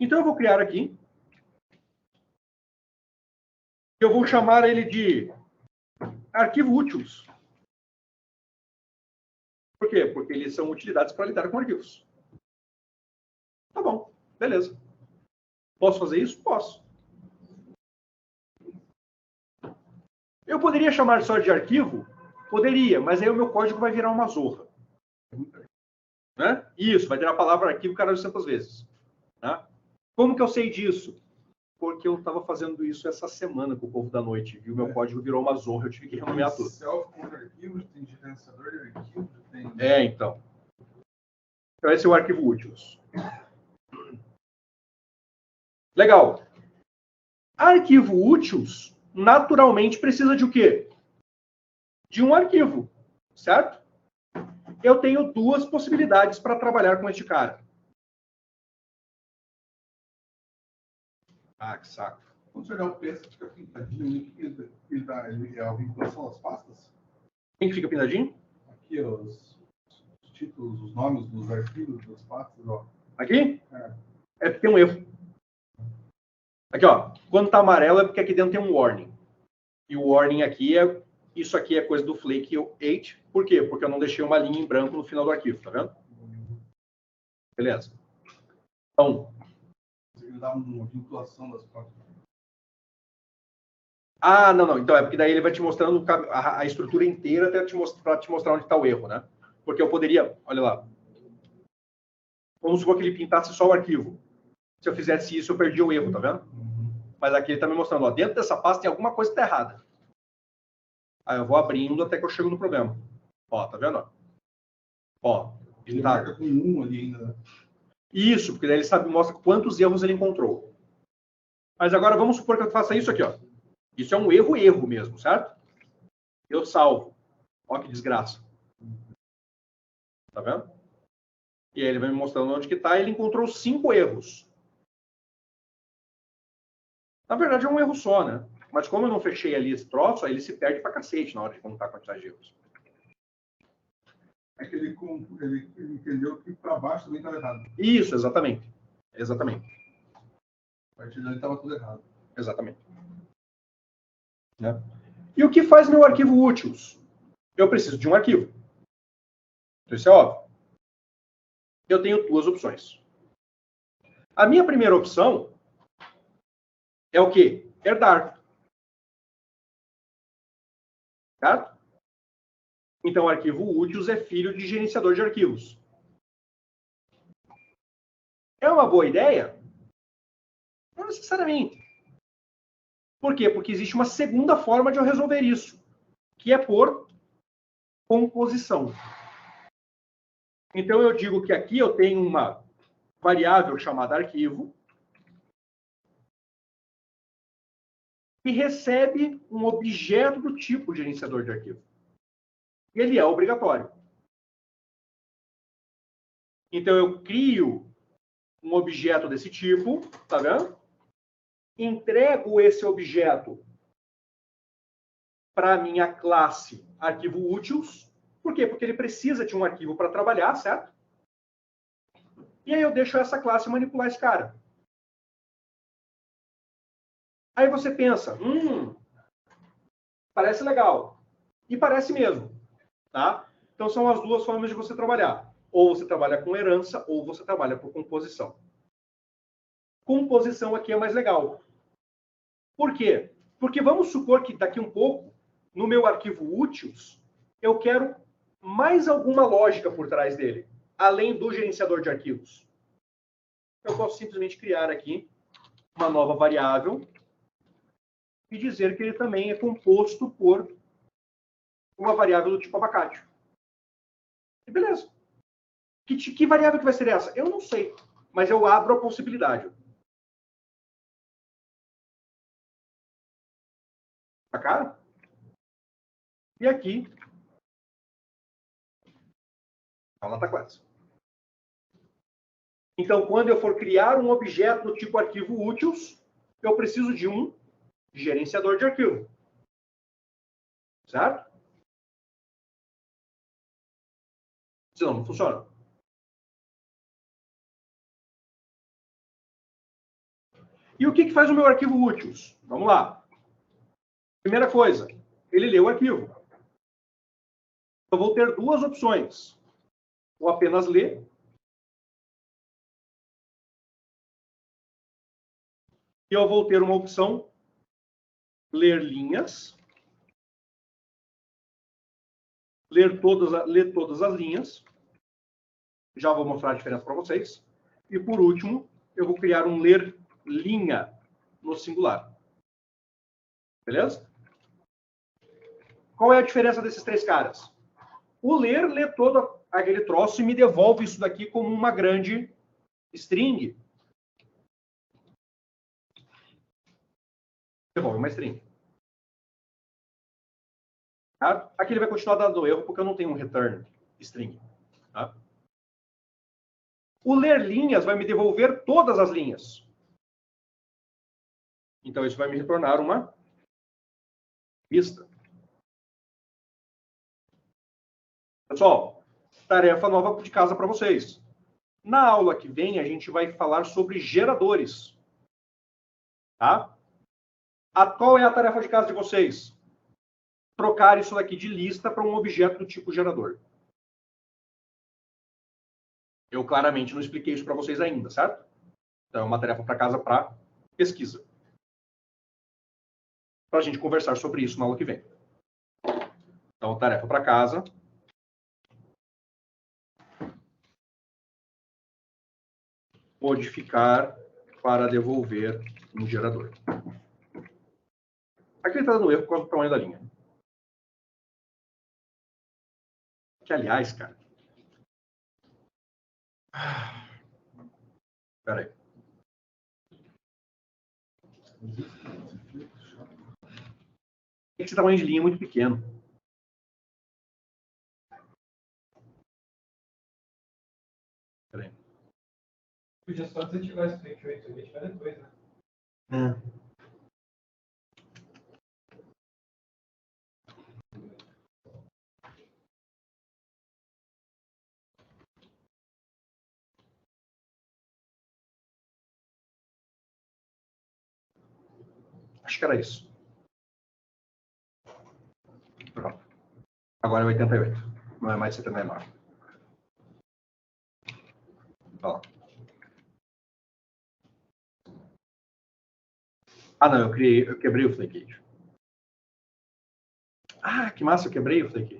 Então eu vou criar aqui. Eu vou chamar ele de arquivo úteis. Por quê? Porque eles são utilidades para lidar com arquivos. Tá bom, beleza. Posso fazer isso? Posso. Eu poderia chamar só de arquivo? Poderia, mas aí o meu código vai virar uma zorra. Né? Isso, vai ter a palavra arquivo 400 vezes. Né? Como que eu sei disso? Porque eu estava fazendo isso essa semana com o povo da noite. E o meu código virou uma zorra, eu tive que renomear tudo. Self-arquivos, tem gerenciador de arquivos, tem... Então. Então esse é o arquivo úteis. Legal. Arquivo úteis, naturalmente, precisa de o quê? De um arquivo, certo? Eu tenho 2 possibilidades para trabalhar com este cara. Que saco. Quando você olhar o texto, fica pintadinho. Ele é a vinculação das pastas? Quem que fica pintadinho? Aqui, os títulos, os nomes dos arquivos, das pastas, ó. Aqui? É porque tem um erro. Aqui, ó. Quando tá amarelo é porque aqui dentro tem um warning. E o warning aqui é... Isso aqui é coisa do Flake 8. Por quê? Porque eu não deixei uma linha em branco no final do arquivo, tá vendo? Beleza. Então... Ele dá uma vinculação das pastas. Não. Então é porque daí ele vai te mostrando a estrutura inteira até para te mostrar onde está o erro, né? Porque eu poderia... Olha lá. Vamos supor que ele pintasse só o arquivo. Se eu fizesse isso, eu perdi o erro, tá vendo? Mas aqui ele está me mostrando, ó, dentro dessa pasta tem alguma coisa que está errada. Aí eu vou abrindo até que eu chego no problema. Ó, tá vendo? Ó, ele marca com 1 ali ainda. Isso, porque daí ele mostra quantos erros ele encontrou. Mas agora vamos supor que eu faça isso aqui, ó. Isso é um erro mesmo, certo? Eu salvo. Ó que desgraça. Tá vendo? E aí ele vai me mostrando onde que tá, e ele encontrou 5 erros. Na verdade é um erro só, né? Mas como eu não fechei ali esse troço, aí ele se perde pra cacete na hora de contar a quantidade de erros. É que ele entendeu que para baixo também estava errado. Isso, exatamente. Exatamente. A partir dali estava tudo errado. Exatamente. Né? E o que faz meu arquivo úteis? Eu preciso de um arquivo. Então, isso é óbvio. Eu tenho 2 opções. A minha primeira opção é o quê? Herdar. Certo? Então, o arquivo úteis é filho de gerenciador de arquivos. É uma boa ideia? Não necessariamente. Por quê? Porque existe uma segunda forma de eu resolver isso, que é por composição. Então, eu digo que aqui eu tenho uma variável chamada arquivo, que recebe um objeto do tipo gerenciador de arquivo. E ele é obrigatório. Então, eu crio um objeto desse tipo, tá vendo? Entrego esse objeto para a minha classe arquivo úteis. Por quê? Porque ele precisa de um arquivo para trabalhar, certo? E aí eu deixo essa classe manipular esse cara. Aí você pensa, parece legal. E parece mesmo, tá? Então são as duas formas de você trabalhar. Ou você trabalha com herança, ou você trabalha por composição. Composição aqui é mais legal. Por quê? Porque vamos supor que daqui um pouco, no meu arquivo úteis, eu quero mais alguma lógica por trás dele, além do gerenciador de arquivos. Eu posso simplesmente criar aqui uma nova variável e dizer que ele também é composto por uma variável do tipo abacate. E beleza. Que variável que vai ser essa? Eu não sei, mas eu abro a possibilidade. Tá claro? E aqui, ela está quase. Então, quando eu for criar um objeto do tipo arquivo úteis, eu preciso de um gerenciador de arquivo. Certo? Senão não funciona. E o que faz o meu arquivo úteis? Vamos lá. Primeira coisa, ele lê o arquivo. Eu vou ter duas opções. Ou apenas ler. E eu vou ter uma opção, ler linhas. Ler todas as linhas. Já vou mostrar a diferença para vocês. E por último, eu vou criar um ler linha no singular. Beleza? Qual é a diferença desses três caras? O ler lê todo aquele troço e me devolve isso daqui como uma grande string. Devolve uma string. Tá? Aqui ele vai continuar dando erro porque eu não tenho um return string. Tá? O ler linhas vai me devolver todas as linhas. Então isso vai me retornar uma lista. Pessoal, tarefa nova de casa para vocês. Na aula que vem, a gente vai falar sobre geradores. Tá? Qual é a tarefa de casa de vocês? Trocar isso daqui de lista para um objeto do tipo gerador. Eu claramente não expliquei isso para vocês ainda, certo? Então é uma tarefa para casa para pesquisa. Para a gente conversar sobre isso na aula que vem. Então, tarefa para casa. Modificar para devolver um gerador. Aqui ele está dando erro por causa do tamanho da linha. Que, aliás, cara... Espera aí. Esse tamanho de linha é muito pequeno. Espera aí. Podia só se tivesse feito 8 bits depois, né? Acho que era isso. Pronto. Agora é 88. Não é mais 79. Ó. Ah, não. Eu quebrei o flake. Ah, que massa. Eu quebrei o flake.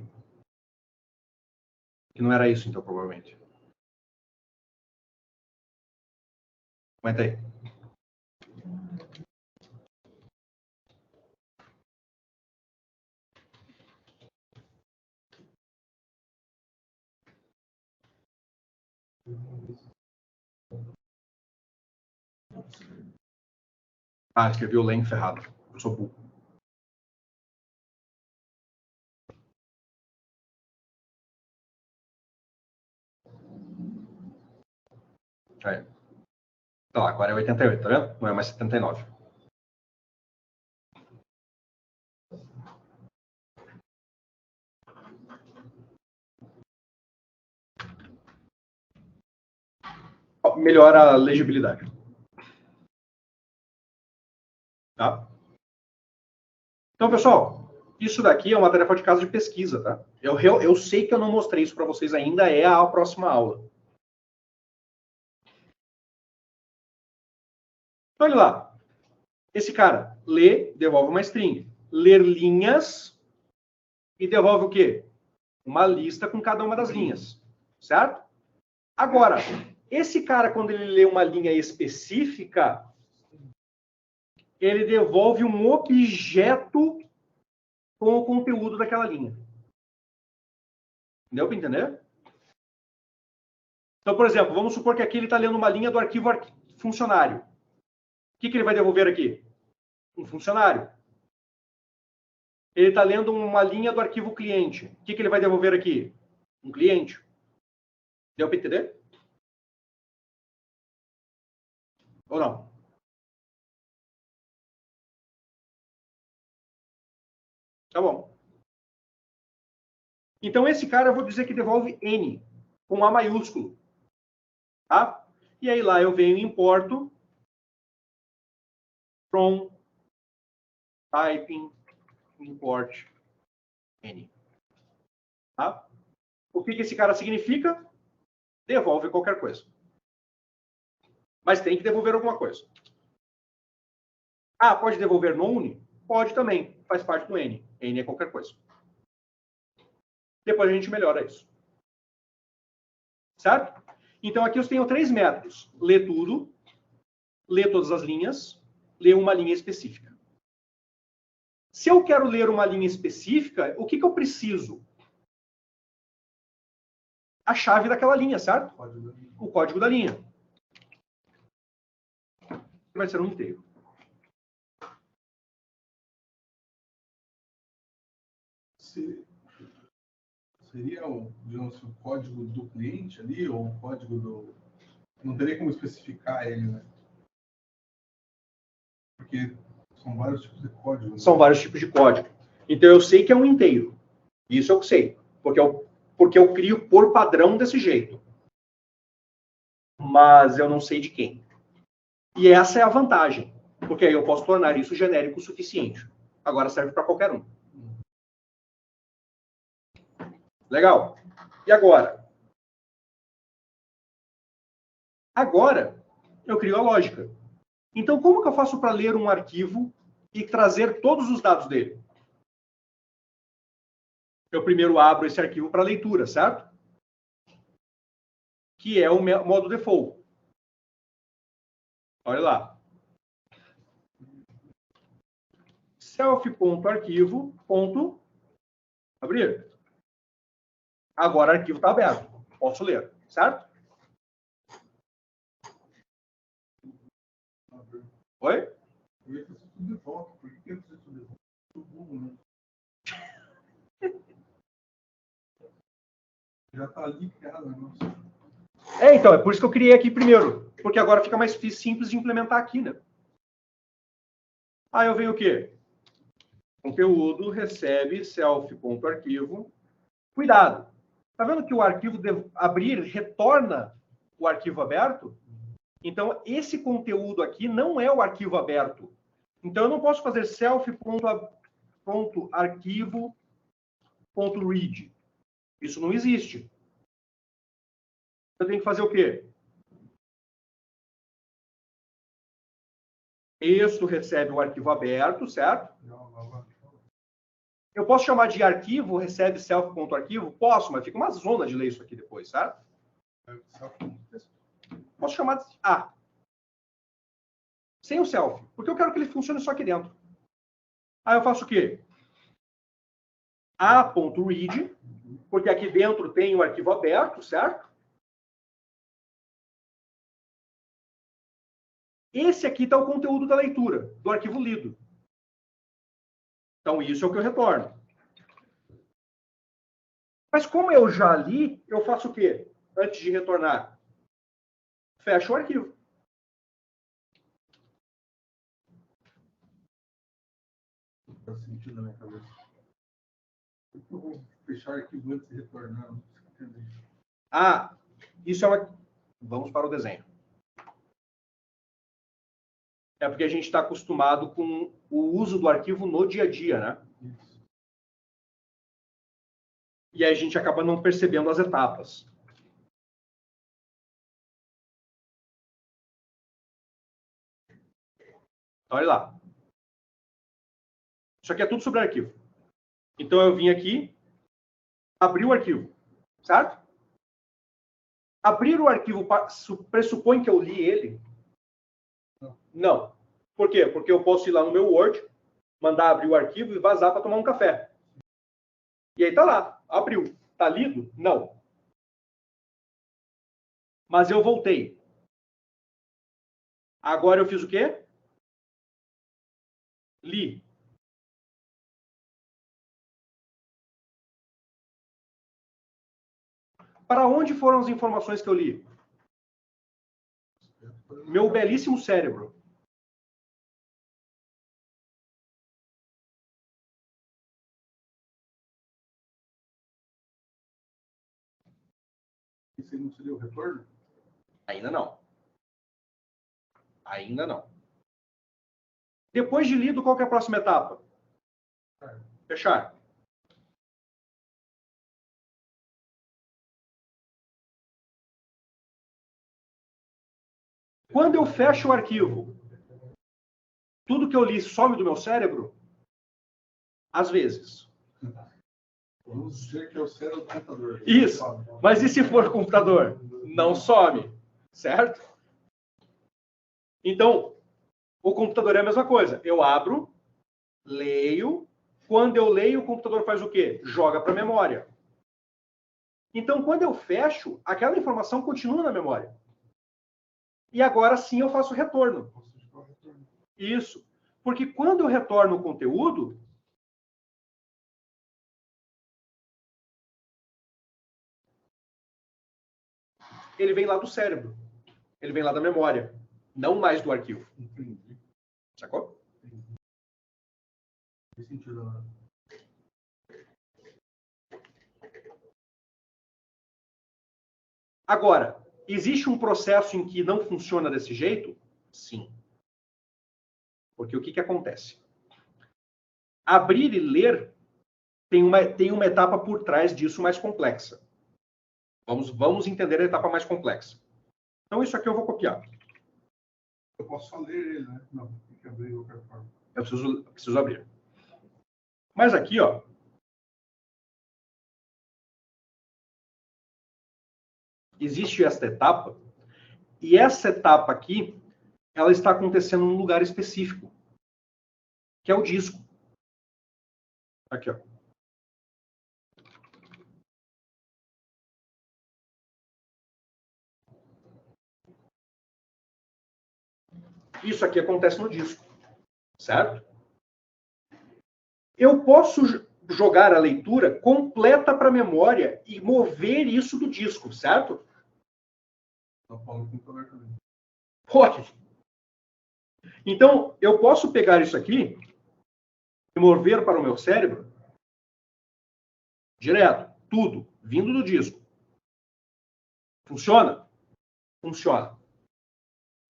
Que não era isso, então, provavelmente. Aguenta aí. Ah, escrevi o length errado. Eu sou burro. Aí. Tá lá, agora é 88, tá vendo? Não é mais 79. Melhora a legibilidade. Tá? Então, pessoal, isso daqui é uma tarefa de casa de pesquisa, tá? Eu sei que eu não mostrei isso para vocês ainda, é a próxima aula. Então, olha lá. Esse cara lê, devolve uma string. Ler linhas e devolve o quê? Uma lista com cada uma das linhas. Certo? Agora, esse cara, quando ele lê uma linha específica, ele devolve um objeto com o conteúdo daquela linha. Deu para entender? Então, por exemplo, vamos supor que aqui ele está lendo uma linha do arquivo funcionário. O que ele vai devolver aqui? Um funcionário. Ele está lendo uma linha do arquivo cliente. O que ele vai devolver aqui? Um cliente. Deu para entender? Ou não? Tá bom. Então, esse cara eu vou dizer que devolve N, com A maiúsculo. Tá? E aí lá eu venho e importo from typing import N. Tá? O que esse cara significa? Devolve qualquer coisa. Mas tem que devolver alguma coisa. Ah, pode devolver none? Pode também. Faz parte do N. N é qualquer coisa. Depois a gente melhora isso. Certo? Então aqui eu tenho 3 métodos. Ler tudo, ler todas as linhas, ler uma linha específica. Se eu quero ler uma linha específica, o que eu preciso? A chave daquela linha, certo? O código da linha. Vai ser um inteiro. Seria digamos, o código do cliente ali, ou o código do... Não teria como especificar ele, né? Porque são vários tipos de código. Né? São vários tipos de código. Então eu sei que é um inteiro. Isso eu sei. Porque eu crio por padrão desse jeito. Mas eu não sei de quem. E essa é a vantagem. Porque aí eu posso tornar isso genérico o suficiente. Agora serve para qualquer um. Legal. E agora? Agora, eu crio a lógica. Então, como que eu faço para ler um arquivo e trazer todos os dados dele? Eu primeiro abro esse arquivo para leitura, certo? Que é o modo default. Olha lá. Self.arquivo.abrir. Agora o arquivo está aberto. Posso ler, certo? Oi? Já está ali criado, né? Então, é por isso que eu criei aqui primeiro. Porque agora fica mais simples de implementar aqui, né? Aí eu venho o quê? Conteúdo recebe self.arquivo. Cuidado. Tá vendo que o arquivo abrir retorna o arquivo aberto? Então, esse conteúdo aqui não é o arquivo aberto. Então, eu não posso fazer self.arquivo.read. Isso não existe. Eu tenho que fazer o quê? Texto recebe o arquivo aberto, certo? Eu posso chamar de arquivo, recebe self.arquivo? Posso, mas fica uma zona de ler isso aqui depois, certo? Posso chamar de A. Sem o self. Porque eu quero que ele funcione só aqui dentro. Aí eu faço o quê? A.read, porque aqui dentro tem o arquivo aberto, certo? Esse aqui está o conteúdo da leitura, do arquivo lido. Então, isso é o que eu retorno. Mas como eu já li, eu faço o quê? Antes de retornar, fecho o arquivo. Faz sentido na minha cabeça. Por que eu vou fechar o arquivo antes de retornar? Não consigo entender. Ah, isso é uma... Vamos para o desenho. É porque a gente está acostumado com o uso do arquivo no dia a dia, né? Isso. E aí a gente acaba não percebendo as etapas. Olha lá. Isso aqui é tudo sobre arquivo. Então eu vim aqui, abri o arquivo, certo? Abrir o arquivo pressupõe que eu li ele? Não. Por quê? Porque eu posso ir lá no meu Word, mandar abrir o arquivo e vazar para tomar um café. E aí tá lá, abriu. Tá lido? Não. Mas eu voltei. Agora eu fiz o quê? Li. Para onde foram as informações que eu li? Meu belíssimo cérebro. Isso aí não seria o retorno? Ainda não. Ainda não. Depois de lido, qual que é a próxima etapa? Fechar. Quando eu fecho o arquivo, tudo que eu li some do meu cérebro? Às vezes. Vamos dizer que é o cérebro do computador. Isso. Mas e se for computador? Não some. Certo? Então, o computador é a mesma coisa. Eu abro, leio. Quando eu leio, o computador faz o quê? Joga para a memória. Então, quando eu fecho, aquela informação continua na memória. E agora sim eu faço retorno. Isso. Porque quando eu retorno o conteúdo, ele vem lá do cérebro. Ele vem lá da memória. Não mais do arquivo. Entendi. Sacou? Faz sentido agora. Agora, existe um processo em que não funciona desse jeito? Sim. Porque o que acontece? Abrir e ler tem uma etapa por trás disso mais complexa. Vamos entender a etapa mais complexa. Então, isso aqui eu vou copiar. Eu posso só ler ele, né? Não, tem que abrir de qualquer forma. Eu preciso abrir. Mas aqui, ó. Existe esta etapa. E essa etapa aqui, ela está acontecendo num lugar específico. Que é o disco. Aqui, ó. Isso aqui acontece no disco. Certo? Eu posso jogar a leitura completa para a memória e mover isso do disco, certo? Pode. Então, eu posso pegar isso aqui e mover para o meu cérebro direto, tudo, vindo do disco. Funciona? Funciona.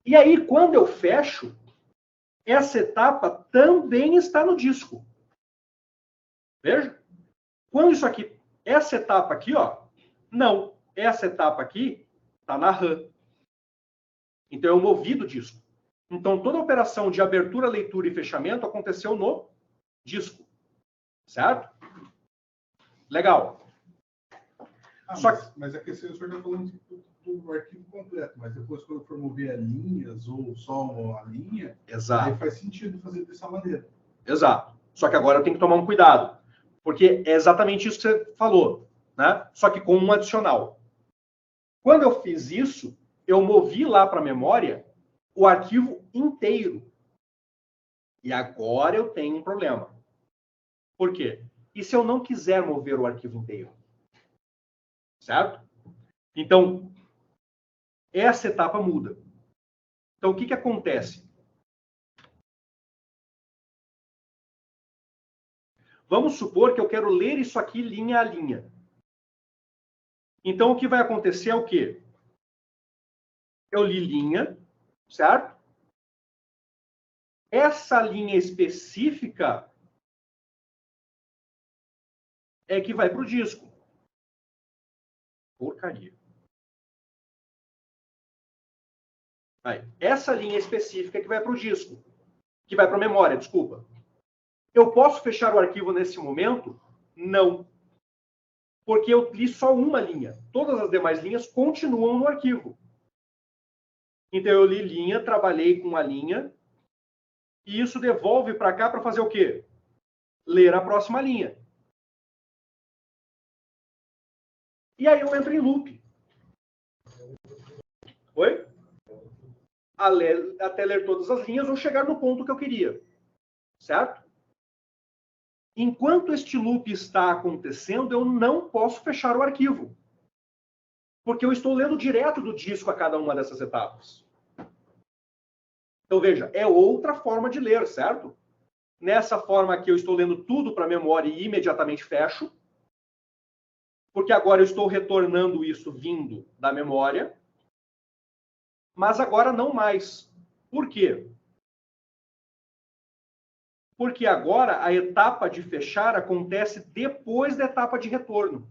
E aí, quando eu fecho, essa etapa também está no disco. Veja? Quando isso aqui, essa etapa aqui, ó, não. Essa etapa aqui está na RAM. Então, eu movi do disco. Então, toda a operação de abertura, leitura e fechamento aconteceu no disco. Certo? Legal. Mas aqui o senhor está falando do arquivo completo, mas depois quando for mover linhas ou só a linha, Exato. aí faz sentido fazer dessa maneira. Exato. Só que agora eu tenho que tomar um cuidado. Porque é exatamente isso que você falou, né? Só que com um adicional. Quando eu fiz isso, eu movi lá para a memória o arquivo inteiro. E agora eu tenho um problema. Por quê? E se eu não quiser mover o arquivo inteiro? Certo? Então, essa etapa muda. Então, o que acontece? Vamos supor que eu quero ler isso aqui linha a linha. Então, o que vai acontecer é o quê? Eu li linha, certo? Essa linha específica é que vai para o disco. Porcaria. Essa linha específica é que vai para o disco. Que vai para a memória, desculpa. Eu posso fechar o arquivo nesse momento? Não. Porque eu li só uma linha. Todas as demais linhas continuam no arquivo. Então, eu li linha, trabalhei com a linha, e isso devolve para cá para fazer o quê? Ler a próxima linha. E aí eu entro em loop. Oi? Até ler todas as linhas ou chegar no ponto que eu queria. Certo? Enquanto este loop está acontecendo, eu não posso fechar o arquivo. Porque eu estou lendo direto do disco a cada uma dessas etapas. Então, veja, é outra forma de ler, certo? Nessa forma aqui, eu estou lendo tudo para a memória e imediatamente fecho. Porque agora eu estou retornando isso vindo da memória. Mas agora não mais. Por quê? Porque agora a etapa de fechar acontece depois da etapa de retorno.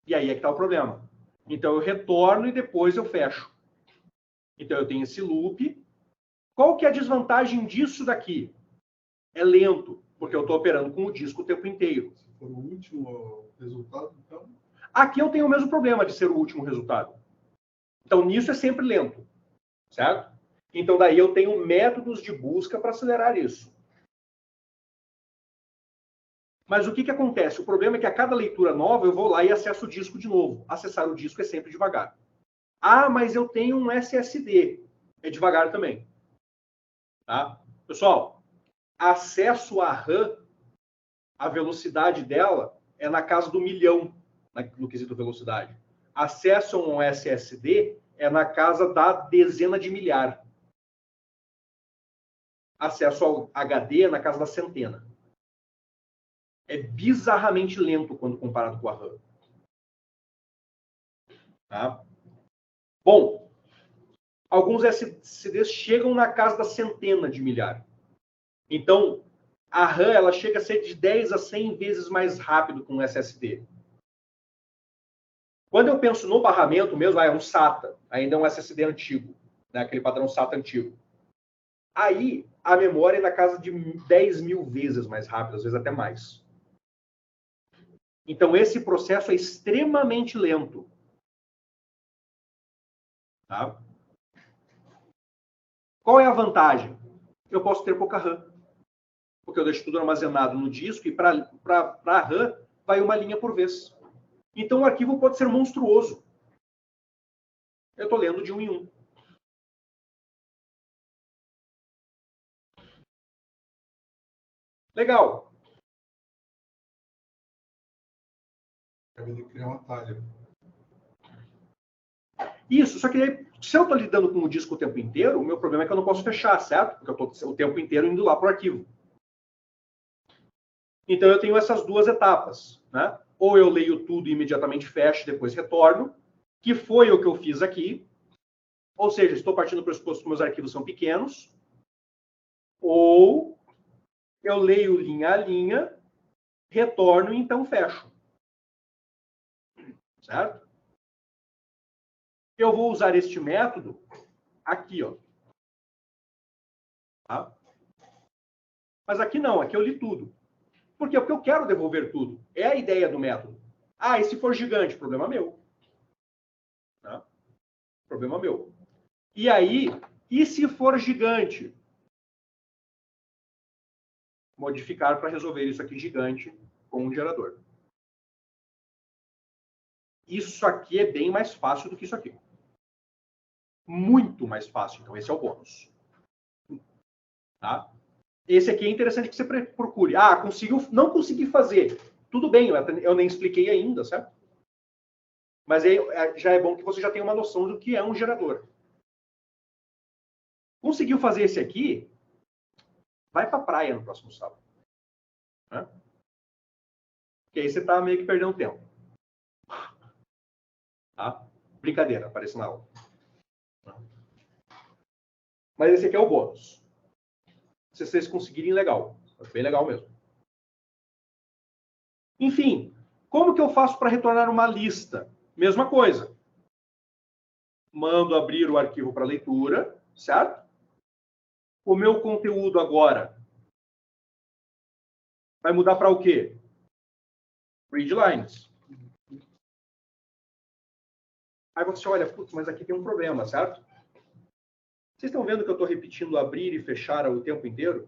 E aí é que está o problema. Então eu retorno e depois eu fecho. Então eu tenho esse loop. Qual que é a desvantagem disso daqui? É lento, porque eu estou operando com o disco o tempo inteiro. Se for o último resultado, então... Aqui eu tenho o mesmo problema de ser o último resultado. Então nisso é sempre lento. Certo? Então daí eu tenho métodos de busca para acelerar isso. Mas o que acontece? O problema é que a cada leitura nova eu vou lá e acesso o disco de novo. Acessar o disco é sempre devagar. Ah, mas eu tenho um SSD. É devagar também. Tá? Pessoal, acesso à RAM, a velocidade dela é na casa do 1.000.000 no quesito velocidade. Acesso a um SSD é na casa da dezena de milhar. Acesso ao HD é na casa da centena. É bizarramente lento quando comparado com a RAM. Tá? Bom, alguns SSDs chegam na casa da centena de milhar. Então, a RAM ela chega a ser de 10 a 100 vezes mais rápido que um SSD. Quando eu penso no barramento mesmo, é um SATA, ainda é um SSD antigo, né? Aquele padrão SATA antigo. Aí, a memória é na casa de 10.000 vezes mais rápida, às vezes até mais. Então, esse processo é extremamente lento. Tá? Qual é a vantagem? Eu posso ter pouca RAM. Porque eu deixo tudo armazenado no disco e para a RAM vai uma linha por vez. Então, o arquivo pode ser monstruoso. Eu estou lendo de um em um. Legal. Acabei de criar um atalho. Isso, só que se eu estou lidando com o disco o tempo inteiro, o meu problema é que eu não posso fechar, certo? Porque eu estou o tempo inteiro indo lá para o arquivo. Então eu tenho essas duas etapas, né? Ou eu leio tudo e imediatamente fecho, depois retorno, que foi o que eu fiz aqui. Ou seja, estou partindo do pressuposto que meus arquivos são pequenos. Ou eu leio linha a linha, retorno e então fecho. Certo? Eu vou usar este método aqui, ó. Tá? Mas aqui não, aqui eu li tudo. Por quê? Porque eu quero devolver tudo. É a ideia do método. Ah, e se for gigante? Problema meu. Tá? Problema meu. E aí, e se for gigante? Modificar para resolver isso aqui gigante com um gerador. Isso aqui é bem mais fácil do que isso aqui. Muito mais fácil. Então, esse é o bônus. Tá? Esse aqui é interessante que você procure. Ah, não consegui fazer. Tudo bem, eu nem expliquei ainda, certo? Mas aí, já é bom que você já tenha uma noção do que é um gerador. Conseguiu fazer esse aqui? Vai para a praia no próximo sábado. Né? Porque aí você está meio que perdendo tempo. Tá? Brincadeira, aparece na aula. Mas esse aqui é o bônus. Se vocês conseguirem, legal. É bem legal mesmo. Enfim, como que eu faço para retornar uma lista? Mesma coisa. Mando abrir o arquivo para leitura, certo? O meu conteúdo agora vai mudar para o quê? Readlines. Aí você olha, putz, mas aqui tem um problema, certo? Vocês estão vendo que eu estou repetindo abrir e fechar o tempo inteiro?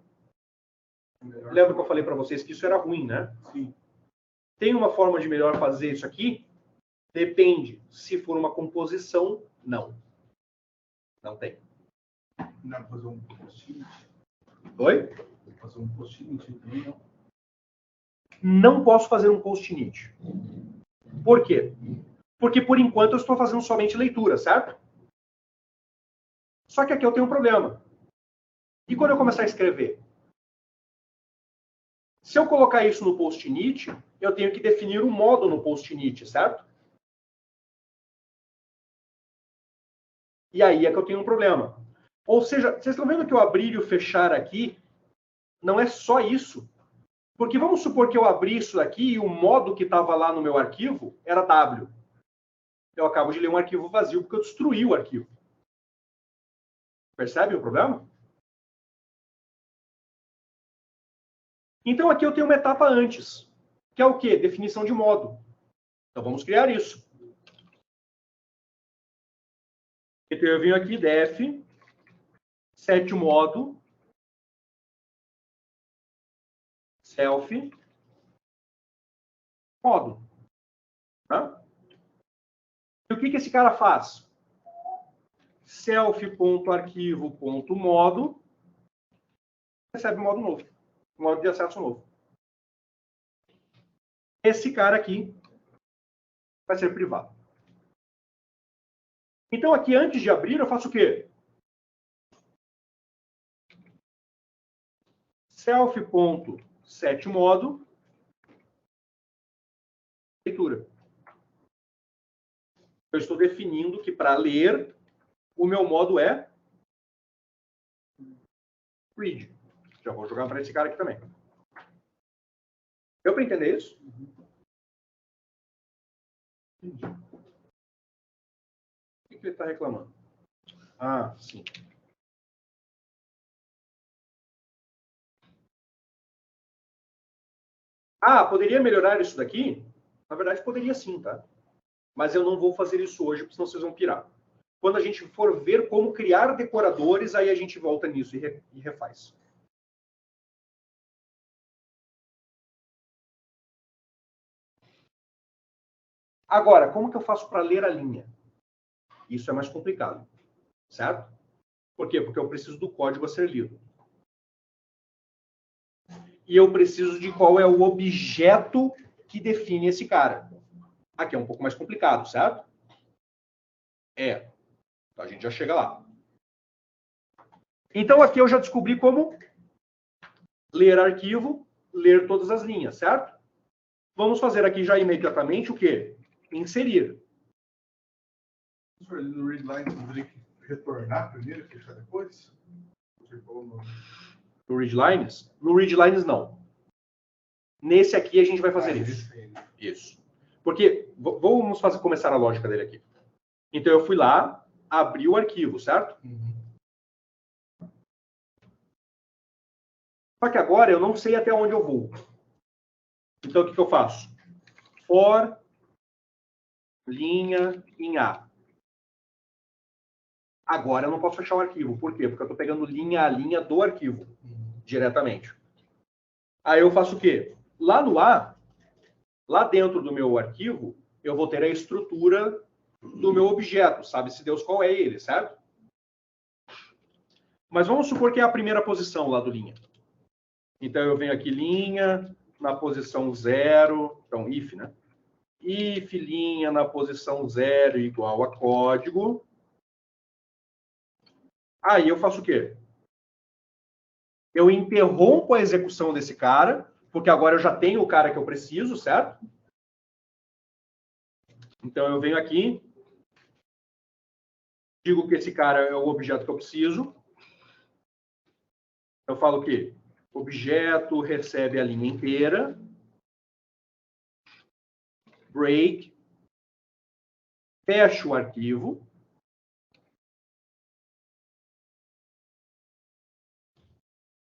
Lembra que eu falei para vocês que isso era ruim, né? Sim. Tem uma forma de melhor fazer isso aqui? Depende. Se for uma composição, não. Não tem. Não, fazer um post-it. Oi? Fazer um post-it. Não posso fazer um post-it. Por quê? Porque, por enquanto, eu estou fazendo somente leitura, certo? Só que aqui eu tenho um problema. E quando eu começar a escrever? Se eu colocar isso no post-it, eu tenho que definir um modo no post-it, certo? E aí é que eu tenho um problema. Ou seja, vocês estão vendo que o abrir e o fechar aqui não é só isso. Porque vamos supor que eu abri isso daqui e o modo que estava lá no meu arquivo era W. Eu acabo de ler um arquivo vazio porque eu destruí o arquivo. Percebe o problema? Então aqui eu tenho uma etapa antes, que é o quê? Definição de modo. Então vamos criar isso. Então eu venho aqui, def, set modo, self, modo. Tá? E o que esse cara faz? Self.arquivo.modo recebe um modo novo, um modo de acesso novo. Esse cara aqui vai ser privado. Então aqui antes de abrir eu faço o quê? Self.setModo leitura. Eu estou definindo que para ler o meu modo é read. Já vou jogar para esse cara aqui também. Deu para entender isso? Entendi. O que ele está reclamando? Ah, sim. Ah, poderia melhorar isso daqui? Na verdade, poderia sim, tá? Mas eu não vou fazer isso hoje, porque senão vocês vão pirar. Quando a gente for ver como criar decoradores, aí a gente volta nisso e refaz. Agora, como que eu faço para ler a linha? Isso é mais complicado, certo? Por quê? Porque eu preciso do código a ser lido. E eu preciso de qual é o objeto que define esse cara. Aqui é um pouco mais complicado, certo? É. Então a gente já chega lá. Então aqui eu já descobri como ler arquivo, ler todas as linhas, certo? Vamos fazer aqui já imediatamente o quê? Inserir. Professor, ali no readline, você teria que retornar primeiro e fechar depois? No readlines? No readlines, não. Nesse aqui a gente vai fazer isso. Isso. Porque, vamos começar a lógica dele aqui. Então eu fui lá, abri o arquivo, certo? Só que agora eu não sei até onde eu vou. Então o que eu faço? For linha em A. Agora eu não posso fechar o arquivo. Por quê? Porque eu estou pegando linha a linha do arquivo diretamente. Aí eu faço o quê? Lá no A, lá dentro do meu arquivo, eu vou ter a estrutura do meu objeto, sabe-se Deus qual é ele, certo? Mas vamos supor que é a primeira posição lá do linha. Então, eu venho aqui, linha, na posição 0, então, if, né? If, linha, na posição 0 igual a código. Aí eu faço o quê? Eu interrompo a execução desse cara, porque agora eu já tenho o cara que eu preciso, certo? Então, eu venho aqui, digo que esse cara é o objeto que eu preciso. Eu falo que o objeto recebe a linha inteira. Break. Fecho o arquivo.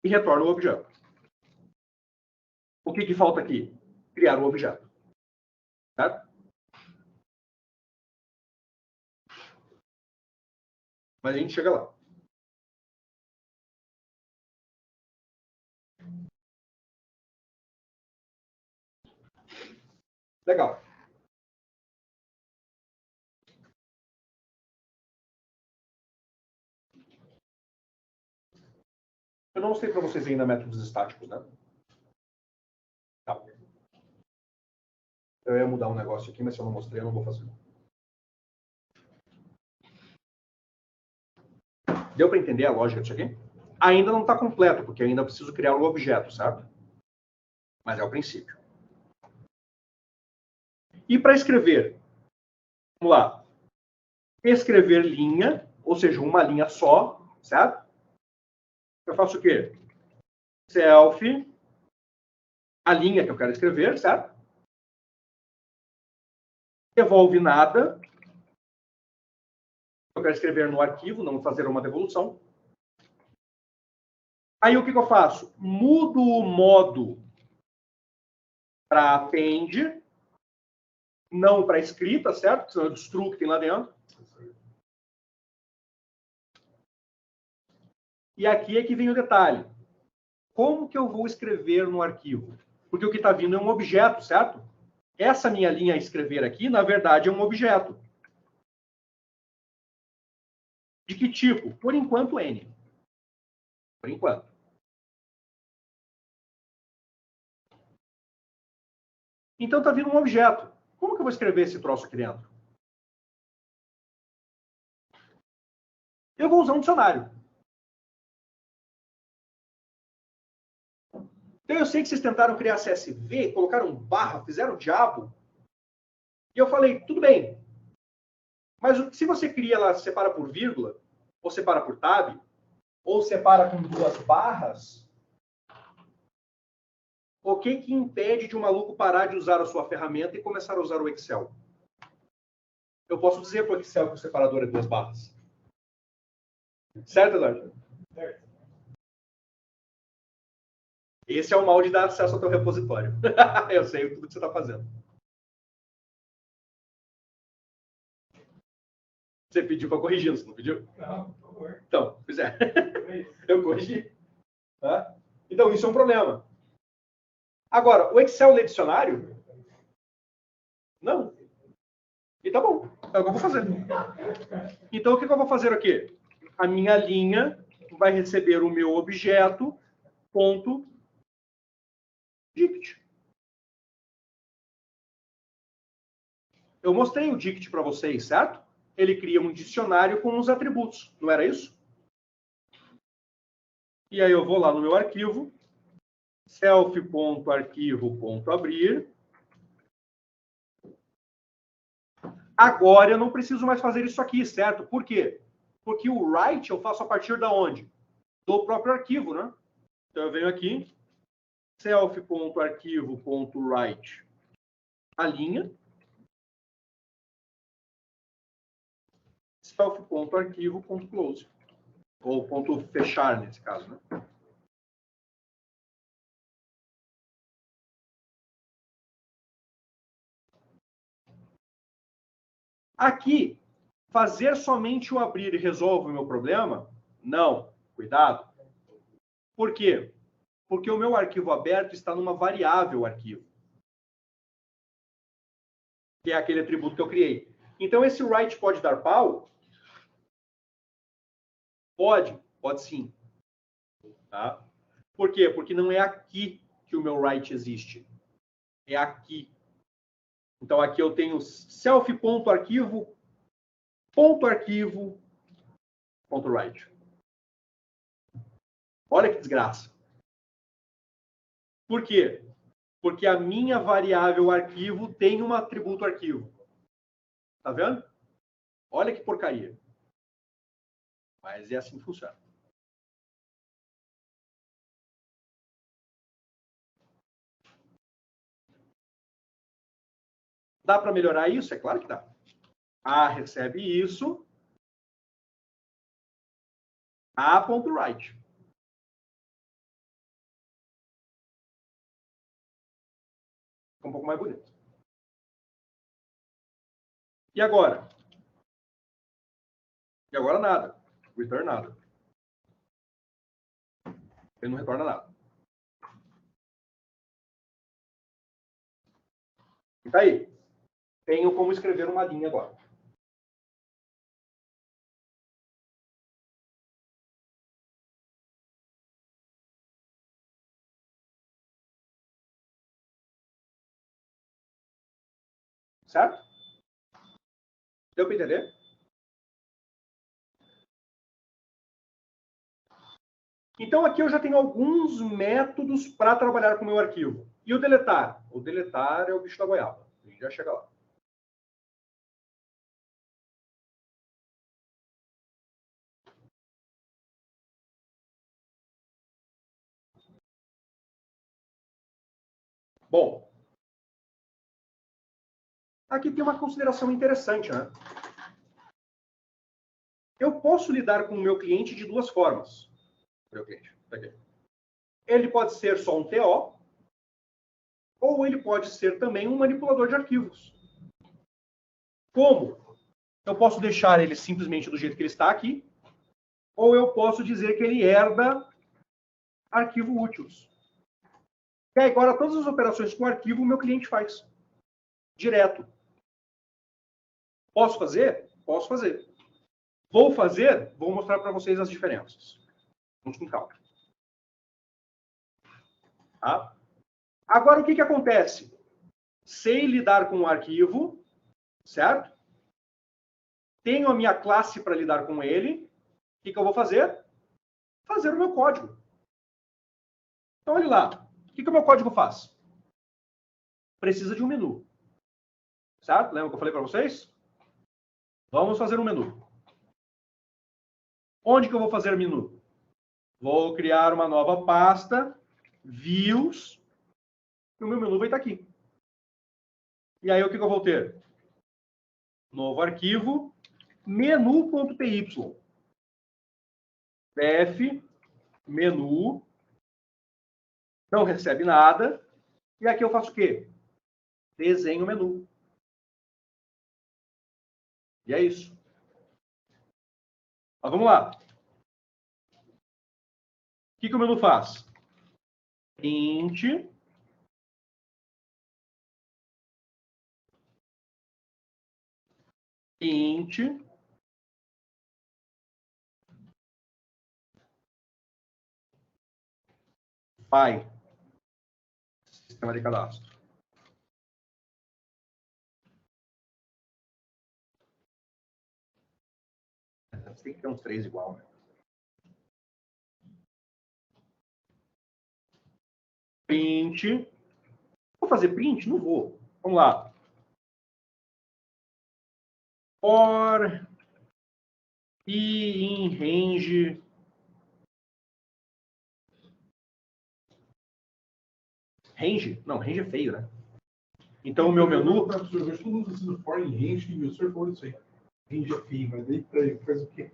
E retorno o objeto. O que falta aqui? Criar o objeto. Certo? Mas a gente chega lá. Legal. Eu não mostrei para vocês ainda métodos estáticos, né? Tá. Eu ia mudar um negócio aqui, mas se eu não mostrei, eu não vou fazer. Deu para entender a lógica disso aqui? Ainda não está completo, porque ainda preciso criar um objeto, certo? Mas é o princípio. E para escrever? Vamos lá. Escrever linha, ou seja, uma linha só, certo? Eu faço o quê? Self, a linha que eu quero escrever, certo? Devolve nada. Eu quero escrever no arquivo, não fazer uma devolução. Aí o que eu faço? Mudo o modo para append, não para escrita, certo? Senão eu destruo o que tem lá dentro. E aqui é que vem o detalhe. Como que eu vou escrever no arquivo? Porque o que está vindo é um objeto, certo? Essa minha linha a escrever aqui, na verdade, é um objeto. De que tipo? Por enquanto, N. Por enquanto. Então, está vindo um objeto. Como que eu vou escrever esse troço aqui dentro? Eu vou usar um dicionário. Então, eu sei que vocês tentaram criar CSV, colocaram barra, fizeram diabo. E eu falei, tudo bem. Mas se você cria lá, separa por vírgula, ou separa por tab, ou separa com duas barras, o que impede de um maluco parar de usar a sua ferramenta e começar a usar o Excel? Eu posso dizer para o Excel que o separador é duas barras. Certo, Eduardo? Certo. Esse é o mal de dar acesso ao teu repositório. Eu sei tudo que você está fazendo. Você pediu para corrigir, você não pediu? Não, por favor. Então, pois é. Eu corrigi. Tá? Então, isso é um problema. Agora, o Excel lê dicionário? Não. E tá bom. É o que eu vou fazer. Então, o que eu vou fazer aqui? A minha linha vai receber o meu objeto, ponto, dict. Eu mostrei o dict para vocês, certo? Ele cria um dicionário com os atributos. Não era isso? E aí eu vou lá no meu arquivo, self.arquivo.abrir. Agora eu não preciso mais fazer isso aqui, certo? Por quê? Porque o write eu faço a partir de onde? Do próprio arquivo, né? Então eu venho aqui, self.arquivo.write a linha, self.arquivo.close, ou ponto fechar nesse caso, né? Aqui, fazer somente o abrir resolve o meu problema? Não. Cuidado. Por quê? Porque o meu arquivo aberto está numa variável arquivo. que é aquele atributo que eu criei. Então, esse write pode dar pau? Pode sim. Tá? Por quê? Porque não é aqui que o meu write existe. É aqui. Então, aqui eu tenho self.arquivo, .write. Olha que desgraça. Por quê? Porque a minha variável arquivo tem um atributo arquivo. Tá vendo? Olha que porcaria. Mas é assim que funciona. Dá para melhorar isso? É claro que dá. A recebe isso. A.write. Fica um pouco mais bonito. E agora? E agora nada. Return nada. Ele não retorna nada. E tá aí. Tenho como escrever uma linha agora. Certo? Deu para entender? Então, aqui eu já tenho alguns métodos para trabalhar com o meu arquivo. E o deletar? O deletar é o bicho da goiaba. A gente já chega lá. Bom, aqui tem uma consideração interessante, né? Eu posso lidar com o meu cliente de duas formas. Meu cliente, tá aqui. Ele pode ser só um TO, ou ele pode ser também um manipulador de arquivos. Como? Eu posso deixar ele simplesmente do jeito que ele está aqui, ou eu posso dizer que ele herda arquivo úteis. E aí, agora, todas as operações com arquivo, o meu cliente faz. Direto. Posso fazer? Posso fazer. Vou fazer? Vou mostrar para vocês as diferenças. Vamos com calma. Tá? Agora, o que acontece? Sei lidar com o arquivo, certo? Tenho a minha classe para lidar com ele. O que eu vou fazer? Fazer o meu código. Então, olha lá. O que o meu código faz? Precisa de um menu. Certo? Lembra que eu falei para vocês? Vamos fazer um menu. Onde que eu vou fazer o menu? Vou criar uma nova pasta, views, e o meu menu vai estar aqui. E aí, o que eu vou ter? Novo arquivo, menu.py. Def, menu, não recebe nada. E aqui eu faço o quê? Desenho o menu. E é isso. Mas vamos lá. O que o menu faz? Int. Pai. Sistema de cadastro. Tem que ter uns 3 igual, né? Print. Vou fazer print? Não vou. Vamos lá. For e in range. Range? Não, range é feio, né? Então, o meu menu... Eu vejo todo mundo usando for em range e o senhor falou isso aí. Range é feio, mas daí faz o quê?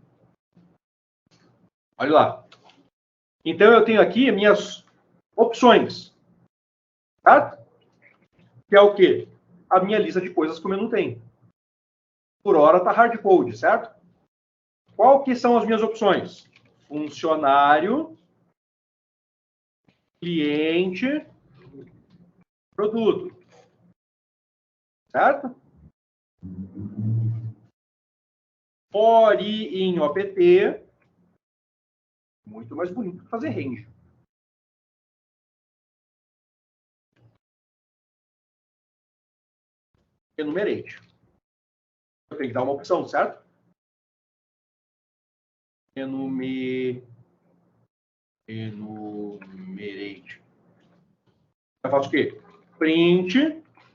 Olha lá. Então, eu tenho aqui minhas opções. Certo? Que é o quê? A minha lista de coisas que o menu tem. Por hora está hardcode, certo? Qual que são as minhas opções? Funcionário, cliente, produto. Certo? For i em OPT, muito mais bonito que fazer range. Enumerate. Eu tenho que dar uma opção, certo? Enumerate. Eu faço o quê? Print